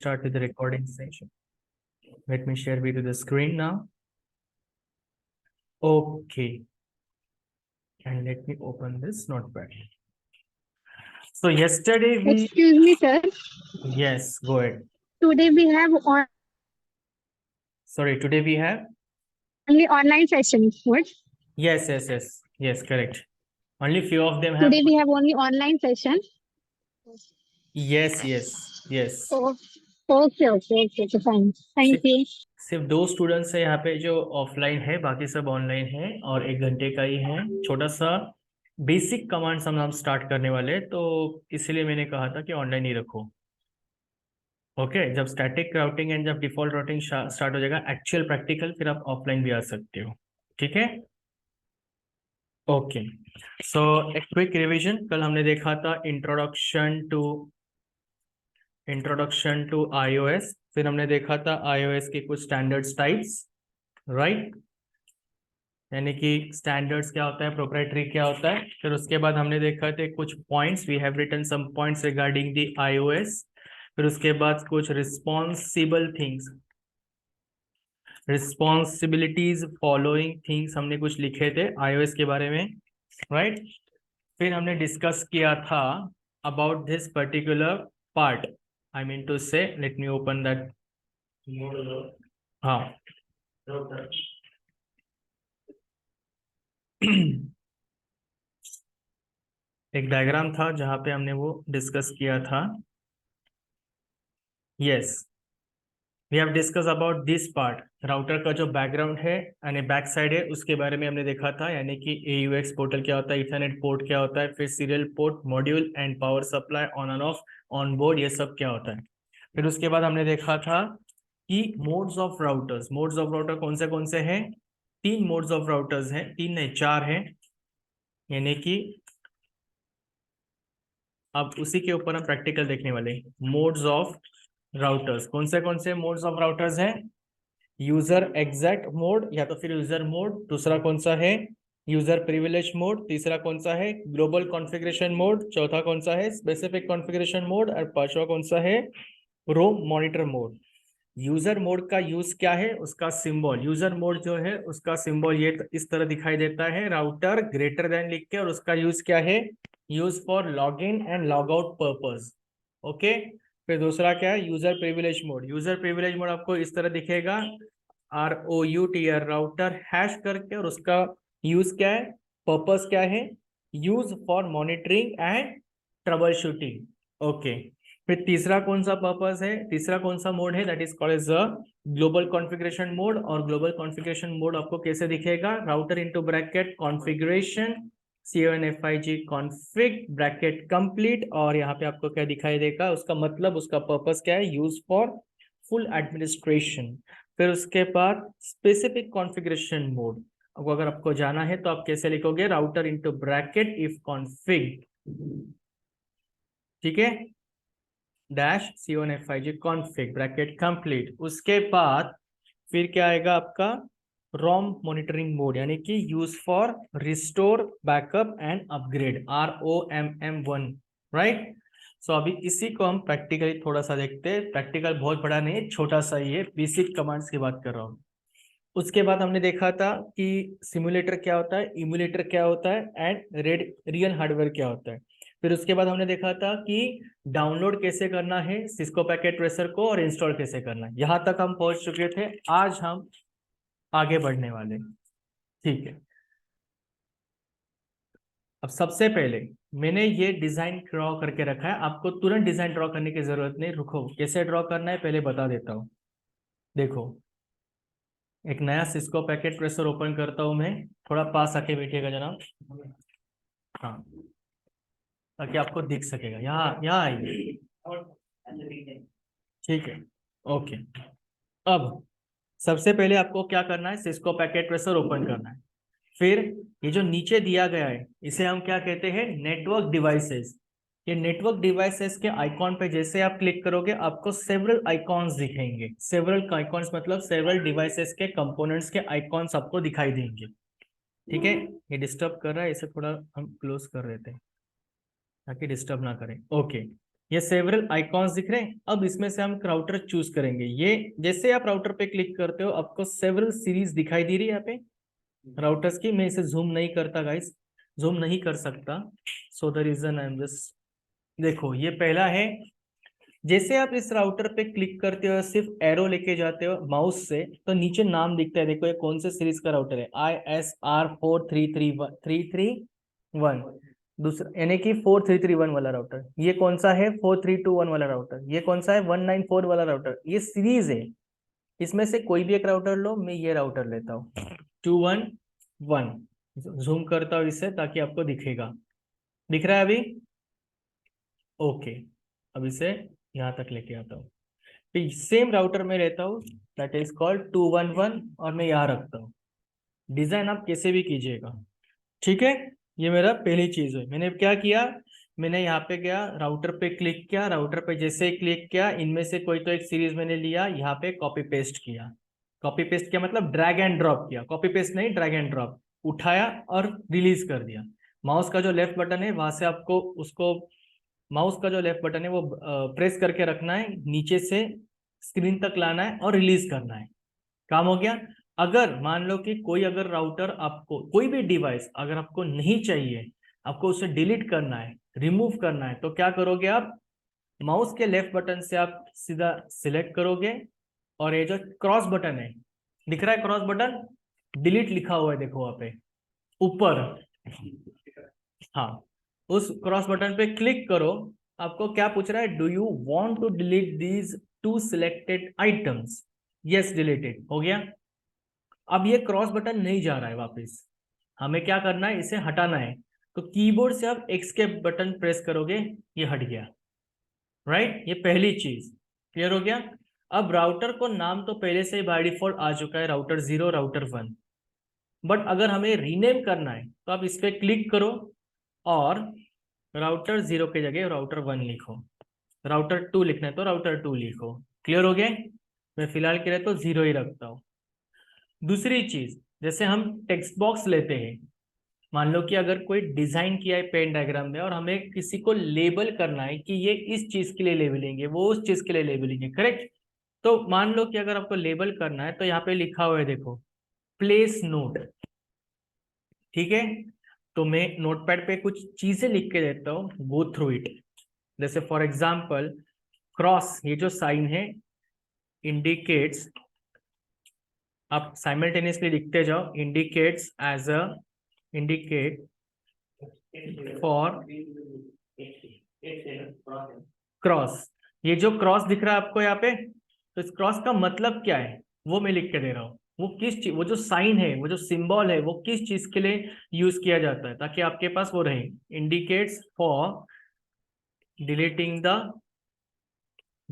start with the recording session. Let me share with you the screen now. Okay. And let me open this notepad. So yesterday we... Excuse me, sir. Yes, go ahead. Today we have Sorry, today we have... only online sessions. What? Yes, correct. Only few of them have... Today we have only online session. Yes. Oh, okay, fine. Thank you. सिर्फ 2 students है यहाँ पे जो offline है, बाकी सब online है और 1 घंटे का ही है। छोटा सा बेसिक कमांड्स हम स्टार्ट करने वाले, तो इसलिए मैंने कहा था कि ऑनलाइन ही रखो। ओके, जब स्टैटिक राउटिंग एंड जब डिफॉल्ट राउटिंग स्टार्ट हो जाएगा एक्चुअल प्रैक्टिकल, फिर आप ऑफलाइन भी आ सकते हो। ठीक है, ओके। सो एक क्विक रिवीजन, कल हमने देखा था इंट्रोडक्शन टू iOS, फिर हमने देखा था iOS के कुछ स्टैंडर्ड्स टाइप्स, राइट, यानी कि स्टैंडर्ड्स क्या होता है, प्रोप्राइटरी क्या होता है। फिर उसके बाद हमने देखा थे कुछ points, we have written some points regarding the iOS। फिर उसके बाद कुछ responsible things, responsibilities following things हमने कुछ लिखे थे iOS के बारे में, राइट। फिर हमने डिस्कस किया था about this particular part, I mean to say, let me open that. हाँ एक डायग्राम था जहां पे हमने वो डिस्कस किया था। Yes, we have discuss about this part, router का जो बैकग्राउंड है यानी बैक साइड है उसके बारे में हमने देखा था, यानी कि AUX पोर्टल क्या होता है, इथरनेट पोर्ट क्या होता है, फिर serial port, module and power supply, on end of, on board, ये सब क्या होता है। फिर उसके बाद हमने देखा था कि modes of routers, modes of router कौन से हैं, 3 मोड्स ऑफ राउटर्स हैं, 3 नहीं 4 हैं, यानी कि अब उसी के ऊपर हम प्रैक्टिकल देखने वाले। मोड्स ऑफ राउटर्स कौन से मोड्स ऑफ राउटर्स हैं, यूजर एग्जैक्ट मोड या तो फिर यूजर मोड, दूसरा कौन सा है यूजर प्रिविलेज मोड, तीसरा कौन सा है ग्लोबल कॉन्फ़िगरेशन मोड, चौथा कौन सा है स्पेसिफिक कॉन्फ़िगरेशन मोड, और पांचवा कौन सा है रोम मॉनिटर मोड। यूजर मोड का यूज क्या है, उसका सिंबल, यूजर मोड जो है उसका सिंबल ये इस तरह दिखाई देता है, राउटर ग्रेटर देन लिख के, और उसका यूज क्या है, use for log in and log out purpose. Okay, फिर दूसरा क्या है user privilege mode, user privilege mode आपको इस तरह दिखेगा, ROUTR, राउटर हैश करके, और उसका यूज क्या है, पर्पस क्या है, use for monitoring and trouble shooting. Okay, फिर तीसरा कौन सा पर्पस है, तीसरा कौन सा मोड है, that is called as global configuration mode. और ग्लोबल कॉन्फ़िगरेशन मोड आपको कैसे दिखेगा, router into bracket configuration CONFIG config bracket complete, और यहाँ पे आपको क्या दिखाई देगा, उसका मतलब, उसका पर्पस क्या है, यूज फॉर फुल एडमिनिस्ट्रेशन। फिर उसके बाद स्पेसिफिक कॉन्फ़िगरेशन मोड, अब अगर आपको जाना है तो आप कैसे लिखोगे, router into bracket if config, ठीक है, dash CONFIG config bracket complete. उसके बाद फिर क्या आएगा आपका रोम मॉनिटरिंग मोड, यानी कि use for restore backup and upgrade, ROMM1, right. So अभी इसी को हम प्रैक्टिकली थोड़ा सा देखते हैं, प्रैक्टिकल बहुत बड़ा नहीं है, छोटा सा ही है, बेसिक कमांड्स की बात कर रहा हूँ। उसके बाद हमने देखा था कि सिमुलेटर क्या होता है, इमुलेटर क्या होता है, एंड रियल हार्डवेयर क्या होता है। फिर उसके बाद हमने देखा था कि डाउनलोड कैसे करना है सिस्को पैकेट ट्रेसर को, और इंस्टॉल कैसे करना है। यहां तक हम पहुंच चुके थे, आज हम आगे बढ़ने वाले, ठीक है। अब सबसे पहले मैंने ये डिजाइन ड्रॉ करके रखा है, आपको तुरंत डिजाइन ड्रॉ करने की जरूरत नहीं, रुको, कैसे ड्रॉ करना है पहले बता देता हूँ। देखो, एक नया सिस्को पैकेट ट्रेसर ओपन करता हूं मैं, थोड़ा पास आके बैठिएगा जनाब, हाँ, ताकि आपको दिख सकेगा, यहाँ आइए, ठीक है, ओके। अब सबसे पहले आपको क्या करना है, सिस्को पैकेट ट्रेसर ओपन करना है। फिर ये जो नीचे दिया गया है इसे हम क्या कहते हैं, नेटवर्क डिवाइसेस। ये नेटवर्क डिवाइसेस के आइकॉन पे जैसे आप क्लिक करोगे आपको सेवरल आइकॉन्स दिखेंगे, सेवरल आइकॉन्स मतलब सेवरल डिवाइसेस के कंपोनेंट्स के आइकॉन्स आपको दिखाई देंगे, ठीक है। ये डिस्टर्ब कर रहा है, इसे थोड़ा हम क्लोज कर देते हैं ताकि डिस्टर्ब ना करें, ओके। ये सेवरल आइकॉन्स दिख रहे हैं। अब इसमें से हम राउटर चूज करेंगे। ये जैसे आप राउटर पे क्लिक करते हो आपको सेवरल सीरीज दिखाई दे रही है यहाँ पे राउटर्स की। मैं इसे जूम नहीं करता गाइस, जूम नहीं कर सकता, so the reason I am just, देखो ये पहला है। जैसे आप इस राउटर पे क्लिक करते हो, सिर्फ एरो लेके जाते हो माउस से, तो नीचे नाम दिखता है। देखो ये कौन से सीरीज का राउटर है, ISR4331। दूसरा यानी कि 4331 वाला राउटर। ये कौन सा है, 4321 वाला राउटर। ये कौन सा है, 194 वाला राउटर। ये सीरीज है, इसमें से कोई भी एक राउटर लो। मैं ये राउटर लेता हूँ 211। जूम करता हूँ इससे ताकि आपको दिखेगा। दिख रहा है अभी? ओके, अब इसे यहाँ तक लेके आता हूँ। तो सेम राउटर में रहता हूँ, दैट इज कॉल्ड 211, और मैं यहाँ रखता हूँ। डिजाइन आप कैसे भी कीजिएगा, ठीक है। ये मेरा पहली चीज है। मैंने क्या किया, मैंने यहाँ पे गया, राउटर पे क्लिक किया। राउटर पे जैसे ही क्लिक किया, इनमें से कोई तो एक सीरीज मैंने लिया, यहाँ पे कॉपी पेस्ट किया। कॉपी पेस्ट किया मतलब ड्रैग एंड ड्रॉप किया, कॉपी पेस्ट नहीं, ड्रैग एंड ड्रॉप। उठाया और रिलीज कर दिया। माउस का जो लेफ्ट बटन है वहां से आपको उसको, माउस का जो लेफ्ट बटन है वो प्रेस करके रखना है, नीचे से स्क्रीन तक लाना है और रिलीज करना है। काम हो गया। अगर मान लो कि कोई अगर राउटर आपको, कोई भी डिवाइस अगर आपको नहीं चाहिए, आपको उसे डिलीट करना है, रिमूव करना है, तो क्या करोगे आप, माउस के लेफ्ट बटन से आप सीधा सिलेक्ट करोगे, और ये जो क्रॉस बटन है, दिख रहा है क्रॉस बटन, डिलीट लिखा हुआ है देखो वहां पे ऊपर, हाँ, उस क्रॉस बटन पे क्लिक करो। आपको क्या पूछ रहा है, do you want to delete these two selected items? Yes, deleted हो गया। अब ये क्रॉस बटन नहीं जा रहा है वापस, हमें क्या करना है, इसे हटाना है। तो कीबोर्ड से आप एक्स के बटन प्रेस करोगे, ये हट गया, राइट। ये पहली चीज क्लियर हो गया। अब राउटर को नाम तो पहले से ही बाय डिफॉल्ट आ चुका है, राउटर 0, राउटर 1। बट अगर हमें रीनेम करना है तो आप इस पर क्लिक करो और राउटर 0 की जगह राउटर 1 लिखो। राउटर 2 लिखना है तो राउटर 2 लिखो। क्लियर हो गया। मैं फिलहाल के लिए तो 0 ही रखता हूँ। दूसरी चीज, जैसे हम टेक्स्ट बॉक्स लेते हैं, मान लो कि अगर कोई डिजाइन किया है पेन डायग्राम में और हमें किसी को लेबल करना है कि ये इस चीज के लिए लेबलिंग है, वो उस चीज के लिए लेबलिंग है, करेक्ट। तो मान लो कि अगर आपको लेबल करना है तो यहाँ पे लिखा हुआ है देखो, प्लेस नोट, ठीक है। तो मैं नोटपैड पे कुछ चीजें लिख के देता हूँ, गो थ्रू इट। जैसे फॉर एग्जाम्पल क्रॉस, ये जो साइन है इंडिकेट्स, आप साइमल्टेनियसली लिखते जाओ, indicates as a, indicate for cross. ये जो क्रॉस दिख रहा है आपको यहाँ पे, तो इस क्रॉस का मतलब क्या है वो मैं लिख के दे रहा हूँ। वो किस चीज, वो जो साइन है, वो जो सिंबल है, वो किस चीज के लिए यूज किया जाता है, ताकि आपके पास वो रहे। Indicates for deleting the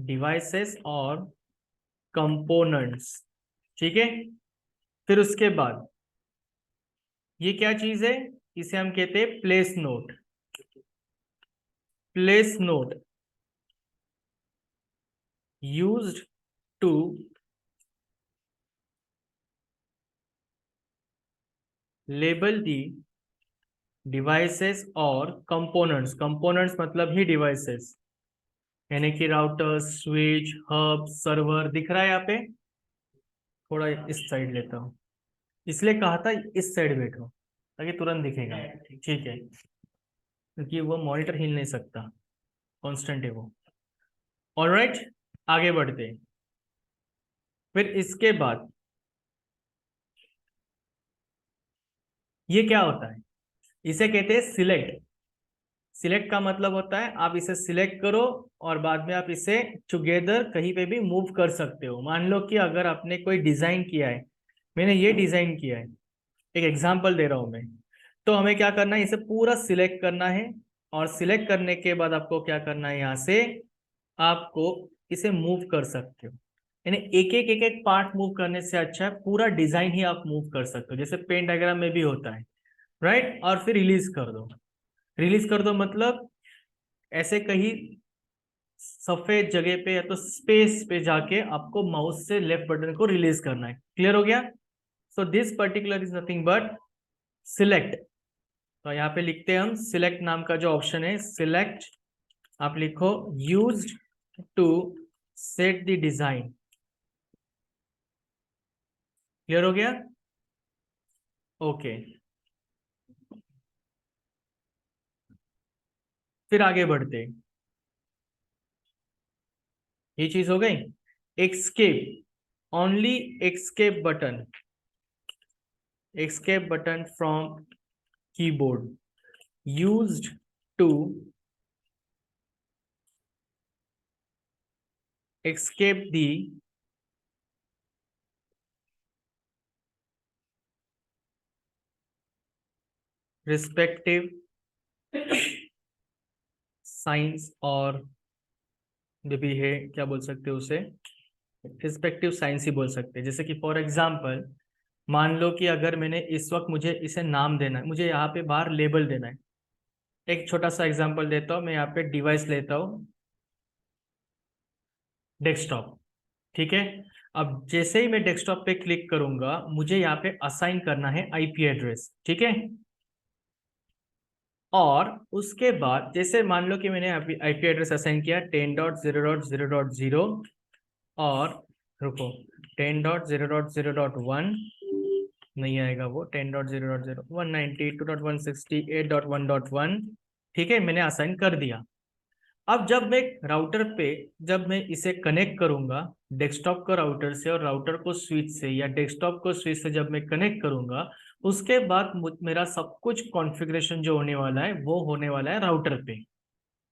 devices और कंपोनेंट्स, ठीक है। फिर उसके बाद ये क्या चीज है, इसे हम कहते हैं place note. Place note used to label the devices और कंपोनेंट्स। कंपोनेंट्स मतलब ही डिवाइसेस, यानी कि राउटर, स्विच, हब, सर्वर। दिख रहा है यहाँ पे, थोड़ा इस साइड लेता हूँ, इसलिए कहा था इस साइड बैठो ताकि तुरंत दिखेगा, ठीक है, क्योंकि वो मॉनिटर हिल नहीं सकता, कांस्टेंट है वो। ऑलराइट, आगे बढ़ते हैं। फिर इसके बाद ये क्या होता है, इसे कहते हैं सिलेक्ट। सिलेक्ट का मतलब होता है आप इसे सिलेक्ट करो और बाद में आप इसे टुगेदर कहीं पे भी मूव कर सकते हो। मान लो कि अगर आपने कोई डिजाइन किया है, मैंने ये डिजाइन किया है, एक एग्जांपल दे रहा हूं मैं, तो हमें क्या करना है, इसे पूरा सिलेक्ट करना है। और सिलेक्ट करने के बाद आपको क्या करना है, यहाँ से आपको इसे मूव कर सकते हो। यानी एक एक पार्ट मूव करने से अच्छा है पूरा डिजाइन ही आप मूव कर सकते हो, जैसे पेन डायग्राम में भी होता है, राइट। और फिर रिलीज कर दो। रिलीज कर दो मतलब ऐसे कहीं सफेद जगह पे या तो स्पेस पे जाके आपको माउस से लेफ्ट बटन को रिलीज करना है। क्लियर हो गया। So this particular is nothing but select. तो यहाँ पे लिखते हैं हम सिलेक्ट नाम का जो ऑप्शन है, सिलेक्ट आप लिखो used to set the design. Clear हो गया? ओके, फिर आगे बढ़ते। ये चीज हो गई। Escape, only escape button from keyboard used to escape the respective signs, और जो भी है क्या बोल सकते हो उसे, रिस्पेक्टिव साइंस ही बोल सकते हैं। जैसे कि फॉर एग्जांपल मान लो कि अगर मैंने इस वक्त मुझे इसे नाम देना है, मुझे यहाँ पे बाहर लेबल देना है। एक छोटा सा एग्जांपल देता हूँ, मैं यहाँ पे डिवाइस लेता हूँ डेस्कटॉप, ठीक है। अब जैसे ही मैं डेस्कटॉप पे क्लिक करूंगा मुझे यहाँ पे असाइन करना है आईपी एड्रेस, ठीक है। और उसके बाद जैसे मान लो कि मैंने आईपी एड्रेस असाइन किया 10.0.0.0 और रुको 10.0.0.1 नहीं आएगा वो 10.0.0 192.168.1.1, ठीक है, मैंने असाइन कर दिया। अब जब मैं राउटर पे जब मैं इसे कनेक्ट करूंगा डेस्कटॉप को राउटर से और राउटर को स्विच से या डेस्कटॉप को स्विच से जब मैं कनेक्ट करूंगा उसके बाद मेरा सब कुछ कॉन्फ़िगरेशन जो होने वाला है वो होने वाला है राउटर पे,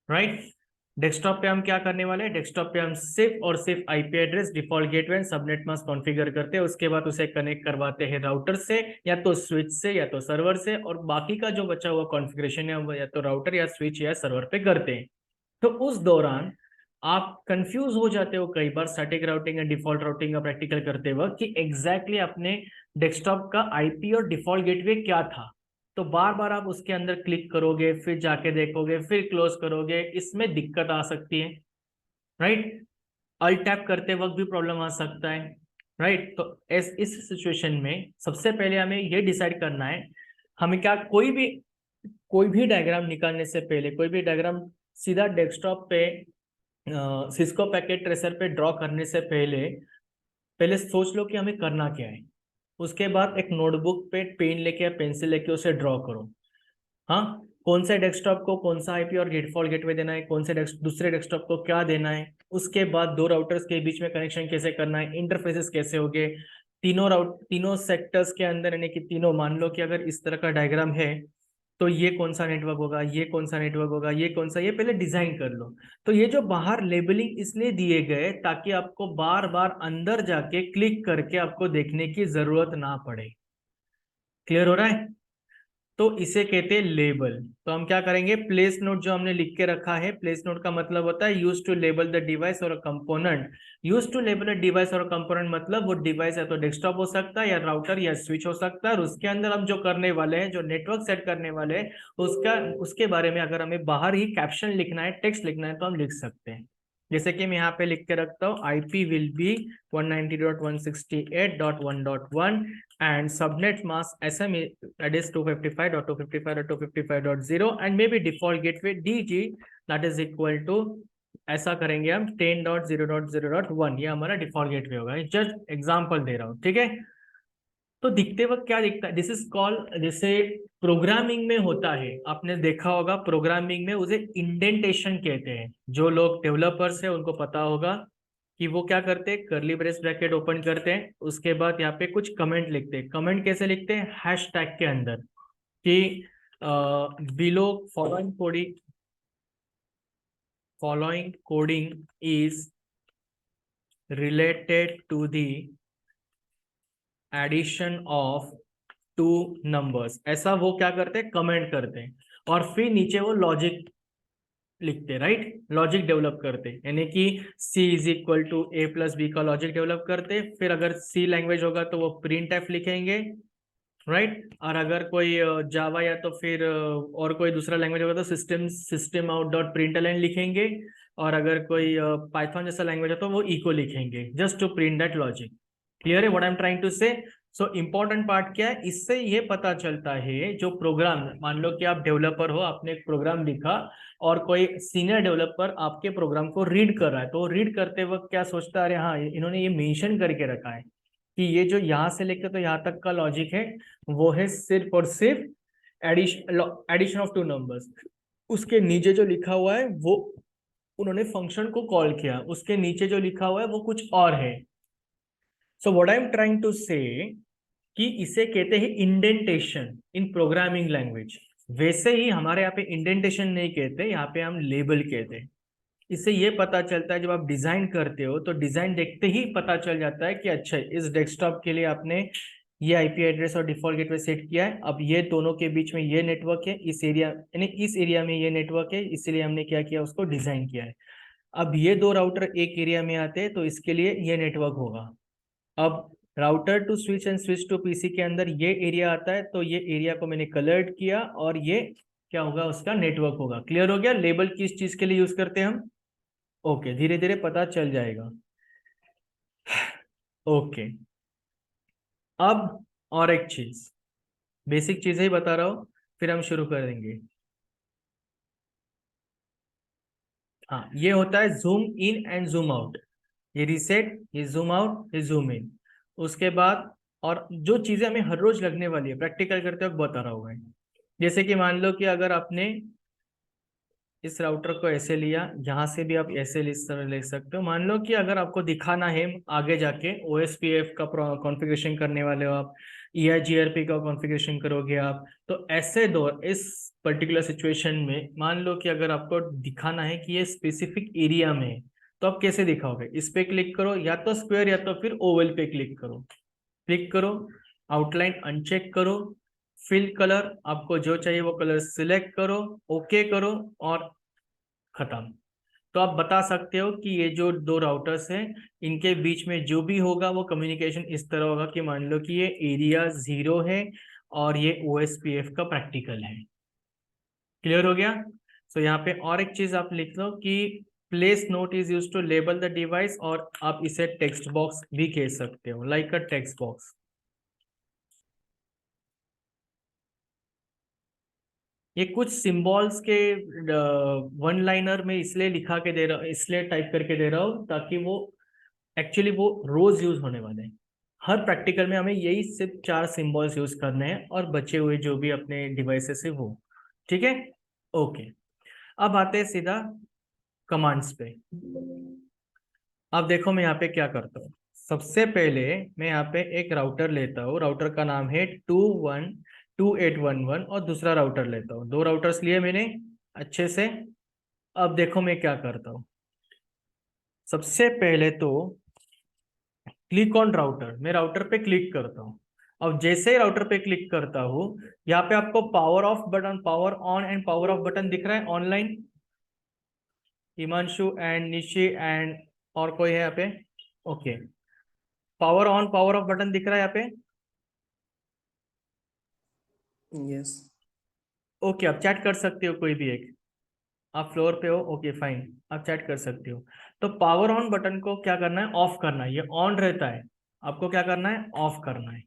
राइट। डेस्कटॉप पे हम क्या करने वाले हैं, डेस्कटॉप पे हम सिर्फ और सिर्फ IP address default gateway and subnet mask configure करते हैं, उसके बाद उसे कनेक्ट करवाते हैं राउटर से या तो स्विच से या तो सर्वर से, और बाकी का जो बचा हुआ कॉन्फ़िगरेशन है वो या तो राउटर या स्विच या सर्वर पे करते हैं। तो उस दौरान आप कंफ्यूज हो जाते हो कई बार स्टैटिक राउटिंग या डिफॉल्ट राउटिंग का प्रैक्टिकल करते वक्त कि एग्जैक्टली अपने डेस्कटॉप का आईपी और डिफॉल्ट गेटवे क्या था। तो बार बार आप उसके अंदर क्लिक करोगे, फिर जाके देखोगे, फिर क्लोज करोगे, इसमें दिक्कत आ सकती है, राइट। अल्ट टैप करते वक्त भी प्रॉब्लम आ सकता है, राइट। तो इस सिचुएशन में सबसे पहले हमें ये डिसाइड करना है, हमें क्या कोई भी डायग्राम निकालने से पहले, कोई भी डायग्राम सीधा डेस्कटॉप पे सिस्को पैकेट ट्रेसर पे ड्रॉ करने से पहले पहले सोच लो कि हमें करना क्या है। उसके बाद एक नोटबुक पे पेन लेके या पेंसिल लेके उसे ड्रॉ करो। हाँ, कौन से डेस्कटॉप को कौन सा आईपी और डिफॉल्ट गेटवे देना है, कौन से दूसरे डेस्कटॉप को क्या देना है, उसके बाद दो राउटर्स के बीच में कनेक्शन कैसे करना है, इंटरफेसेस कैसे होंगे, तीनों सेक्टर्स के अंदर, यानी कि तीनों, मान लो कि अगर इस तरह का डायग्राम है तो ये कौन सा नेटवर्क होगा, ये कौन सा नेटवर्क होगा, ये कौन सा, ये पहले डिजाइन कर लो। तो ये जो बाहर लेबलिंग इसलिए दिए गए ताकि आपको बार बार अंदर जाके क्लिक करके आपको देखने की जरूरत ना पड़े। क्लियर हो रहा है? तो इसे कहते हैं लेबल। तो हम क्या करेंगे, प्लेस नोट जो हमने लिख के रखा है, प्लेस नोट का मतलब होता है use to label the device और component. Use to label a device और कंपोनेंट मतलब वो डिवाइस या तो डेस्कटॉप हो सकता है या राउटर या स्विच हो सकता है, और उसके अंदर हम जो करने वाले हैं, जो नेटवर्क सेट करने वाले हैं, उसके बारे में अगर हमें बाहर ही कैप्शन लिखना है, टेक्स्ट लिखना है, तो हम लिख सकते हैं। जैसे कि मैं यहाँ पे लिख के रखता हूँ IP will be 190.168.1.1 and subnet mask SM that is 255.255.255.0 and maybe default gateway DG that is equal to, ऐसा करेंगे हम 10.0.0.1, ये हमारा डिफॉल्ट गेटवे होगा। जस्ट एग्जांपल दे रहा हूँ, ठीक है। तो दिखते वक्त क्या दिखता है, दिस इज कॉल्ड, जैसे प्रोग्रामिंग में होता है, आपने देखा होगा प्रोग्रामिंग में उसे इंडेंटेशन कहते हैं। जो लोग डेवलपर्स है उनको पता होगा कि वो क्या करते हैं, कर्ली ब्रेस ब्रैकेट ओपन करते हैं, उसके बाद यहाँ पे कुछ कमेंट लिखते हैं। कमेंट कैसे लिखते हैं, हैश टैग के अंदर, कि below following coding is related to the addition of two numbers, ऐसा वो क्या करते हैं, कमेंट करते हैं। और फिर नीचे वो लॉजिक लिखते, राइट, लॉजिक डेवलप करते, यानी कि C is equal to A plus B का लॉजिक डेवलप करते। फिर अगर C लैंग्वेज होगा तो वो प्रिंट एफ लिखेंगे, राइट। और अगर कोई जावा या तो फिर और कोई दूसरा लैंग्वेज होगा तो सिस्टम आउट डॉट प्रिंटलन लिखेंगे। और अगर कोई पाइथन जैसा लैंग्वेज है तो वो इको लिखेंगे, just to print that logic. Clear है what I am trying to say? So important part क्या है, इससे ये पता चलता है जो प्रोग्राम, मान लो कि आप डेवलपर हो, आपने एक प्रोग्राम लिखा और कोई सीनियर डेवलपर आपके प्रोग्राम को रीड कर रहा है, तो रीड करते वक्त क्या सोचता है, अरे हाँ इन्होंने ये मेंशन करके रखा है कि ये जो यहाँ से लेकर तो यहाँ तक का लॉजिक है वो है सिर्फ और सिर्फ एडिशन ऑफ टू नंबर्स। उसके नीचे जो लिखा हुआ है वो उन्होंने फंक्शन को कॉल किया, उसके नीचे जो लिखा हुआ है वो कुछ और है। So what I am trying to say कि इसे कहते हैं इंडेंटेशन इन प्रोग्रामिंग लैंग्वेज। वैसे ही हमारे यहाँ पे इंडेंटेशन नहीं कहते, यहाँ पे हम लेबल कहते हैं। इससे ये पता चलता है जब आप डिजाइन करते हो तो डिजाइन देखते ही पता चल जाता है कि अच्छा इस डेस्कटॉप के लिए आपने ये आईपी एड्रेस और डिफॉल्ट गेटवे सेट किया है, अब ये दोनों के बीच में ये नेटवर्क है, इस एरिया यानी इस एरिया में ये नेटवर्क है, इसलिए हमने क्या किया, उसको डिजाइन किया है। अब ये दो राउटर एक एरिया में आते हैं तो इसके लिए ये नेटवर्क होगा। अब router to switch and switch to PC के अंदर ये एरिया आता है, तो ये एरिया को मैंने कलर्ड किया और ये क्या होगा, उसका नेटवर्क होगा। क्लियर हो गया लेबल किस चीज के लिए यूज करते हैं हम? ओके, धीरे धीरे पता चल जाएगा। ओके, अब और एक चीज, बेसिक चीजें ही बता रहा हूं, फिर हम शुरू कर देंगे। हाँ, ये होता है zoom in and zoom out. ये रीसेट, ये जूम आउट, ये जूम इन। उसके बाद और जो चीजें हमें हर रोज लगने वाली है, प्रैक्टिकल करते वक्त बता रहा हूँ मैं। जैसे कि मान लो कि अगर आपने इस राउटर को ऐसे लिया, यहाँ से भी आप ऐसे ले सकते हो। मान लो कि अगर आपको दिखाना है आगे जाके OSPF का कॉन्फ़िगरेशन करने वाले हो आप, EIGRP का कॉन्फ़िगरेशन करोगे आप, तो ऐसे दो इस पर्टिकुलर सिचुएशन में मान लो कि अगर आपको दिखाना है कि ये स्पेसिफिक एरिया में है, तो आप कैसे दिखाओगे? इस पे क्लिक करो, या तो स्क्वायर या तो फिर ओवल पे क्लिक करो। क्लिक करो, आउटलाइन अनचेक करो, फिल कलर आपको जो चाहिए वो कलर सिलेक्ट करो, ओके करो और खत्म। तो आप बता सकते हो कि ये जो दो राउटर्स हैं इनके बीच में जो भी होगा वो कम्युनिकेशन इस तरह होगा कि मान लो कि ये एरिया 0 है और ये OSPF का प्रैक्टिकल है। क्लियर हो गया? सो यहाँ पे और एक चीज आप लिख लो कि place note is use to label the device, और आप इसे टेक्स्ट बॉक्स भी कह सकते हो, लाइक अ टेक्स्ट बॉक्स। ये कुछ सिंबल्स के वन लाइनर में इसलिए लिखा के दे रहा, इसलिए टाइप करके दे रहा हूँ ताकि वो एक्चुअली वो रोज यूज होने वाले हैं। हर प्रैक्टिकल में हमें यही सिर्फ 4 सिंबल्स यूज करने हैं और बचे हुए जो भी अपने डिवाइसेस है वो। ठीक है, ओके। अब आते हैं सीधा कमांड्स पे। अब देखो मैं यहाँ पे क्या करता हूँ। सबसे पहले मैं यहाँ पे एक राउटर लेता हूँ, राउटर का नाम है 212811, और दूसरा राउटर लेता हूँ। 2 राउटर्स लिए मैंने अच्छे से। अब देखो मैं क्या करता हूँ। सबसे पहले तो क्लिक ऑन राउटर, मैं राउटर पे क्लिक करता हूँ। अब जैसे ही राउटर पे क्लिक करता हूँ, यहाँ पे आपको power off button, power on and power off button दिख रहा है online? Himanshu and Nishi and और कोई है यहाँ पे? Okay, power on power off button दिख रहा है यहाँ पे? यस। ओके, आप चैट कर सकते हो कोई भी एक। आप फ्लोर पे हो, ओके फाइन, आप चैट कर सकते हो। तो पावर ऑन बटन को क्या करना है, ऑफ करना है। ये ऑन रहता है, आपको क्या करना है, ऑफ करना है।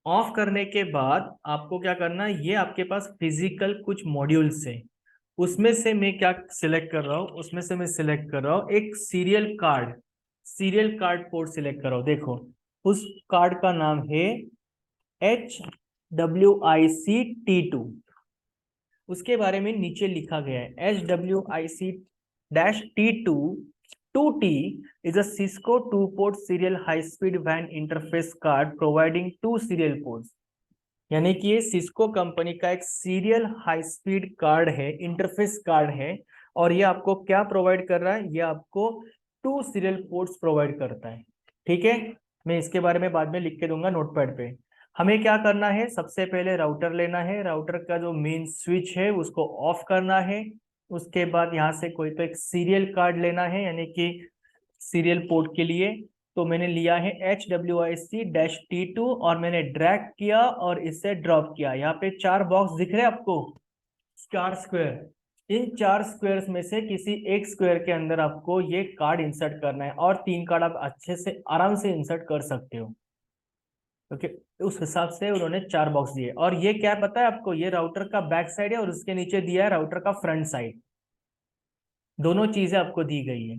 ऑफ करने के बाद आपको क्या करना है, ये आपके पास फिजिकल कुछ मॉड्यूल्स है, उसमें से मैं क्या सिलेक्ट कर रहा हूँ, उसमें से मैं सिलेक्ट कर रहा हूँ एक serial card. Serial card port select कर रहा हूँ। देखो उस कार्ड का नाम है HWIC-T2। उसके बारे में नीचे लिखा गया है HWIC-T2 2T is a Cisco 2-port serial high-speed WAN interface card providing 2 serial ports। यानी कि ये सिस्को कंपनी का एक सीरियल हाई स्पीड कार्ड है, इंटरफेस कार्ड है, और ये आपको क्या प्रोवाइड कर रहा है, ये आपको 2 सीरियल पोर्ट्स प्रोवाइड करता है। ठीक है, मैं इसके बारे में बाद में लिख के दूंगा नोटपैड पे। हमें क्या करना है, सबसे पहले राउटर लेना है, राउटर का जो मेन स्विच है उसको ऑफ करना है। उसके बाद यहाँ से कोई तो एक सीरियल कार्ड लेना है, यानी कि सीरियल पोर्ट के लिए। तो मैंने लिया है HWIC-T2 और मैंने ड्रैग किया और इसे ड्रॉप किया। यहाँ पे 4 बॉक्स दिख रहे हैं आपको, 4 स्क्वायर। इन 4 स्क्वायर्स में से किसी एक स्क्वायर के अंदर आपको ये कार्ड इंसर्ट करना है, और 3 कार्ड आप अच्छे से आराम से इंसर्ट कर सकते हो। ओके, उस हिसाब से उन्होंने 4 बॉक्स दिए। और ये क्या पता है आपको, ये राउटर का बैक साइड है और उसके नीचे दिया है राउटर का फ्रंट साइड, दोनों चीजें आपको दी गई है।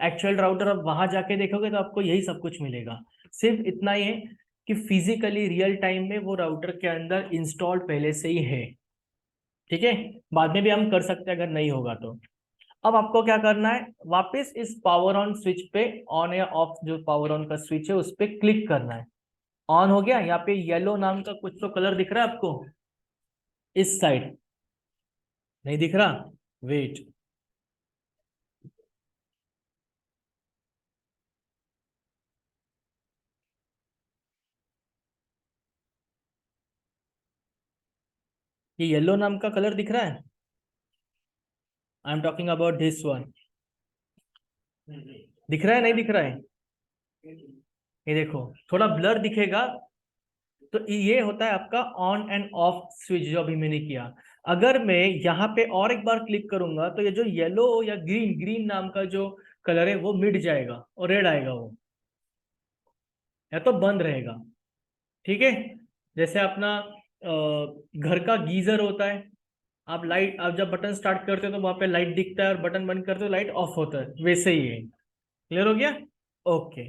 एक्चुअल राउटर अब वहां जाके देखोगे तो आपको यही सब कुछ मिलेगा। सिर्फ इतना ही है कि फिजिकली रियल टाइम में वो राउटर के अंदर इंस्टॉल्ड पहले से ही है। ठीक है, बाद में भी हम कर सकते हैं अगर नहीं होगा तो। अब आपको क्या करना है, वापस इस पावर ऑन स्विच पे, ऑन या ऑफ जो पावर ऑन का स्विच है उस पे क्लिक करना है। ऑन हो गया, यहाँ पे येलो नाम का कुछ तो कलर दिख रहा है आपको इस साइड, नहीं दिख रहा? वेट, ये येलो नाम का कलर दिख रहा है, I am talking about this one. दिख रहा है नहीं दिख रहा है? ये देखो थोड़ा ब्लर दिखेगा, तो ये होता है आपका ऑन एंड ऑफ स्विच जो अभी मैंने किया। अगर मैं यहाँ पे और एक बार क्लिक करूंगा तो ये जो येलो या ग्रीन, ग्रीन नाम का जो कलर है वो मिट जाएगा और रेड आएगा वो, या तो बंद रहेगा। ठीक है, जैसे अपना घर का गीजर होता है, आप लाइट, आप जब बटन स्टार्ट करते हो तो वहां पे लाइट दिखता है और बटन बंद करते हो लाइट ऑफ होता है, वैसे ही है। क्लियर हो गया? ओके,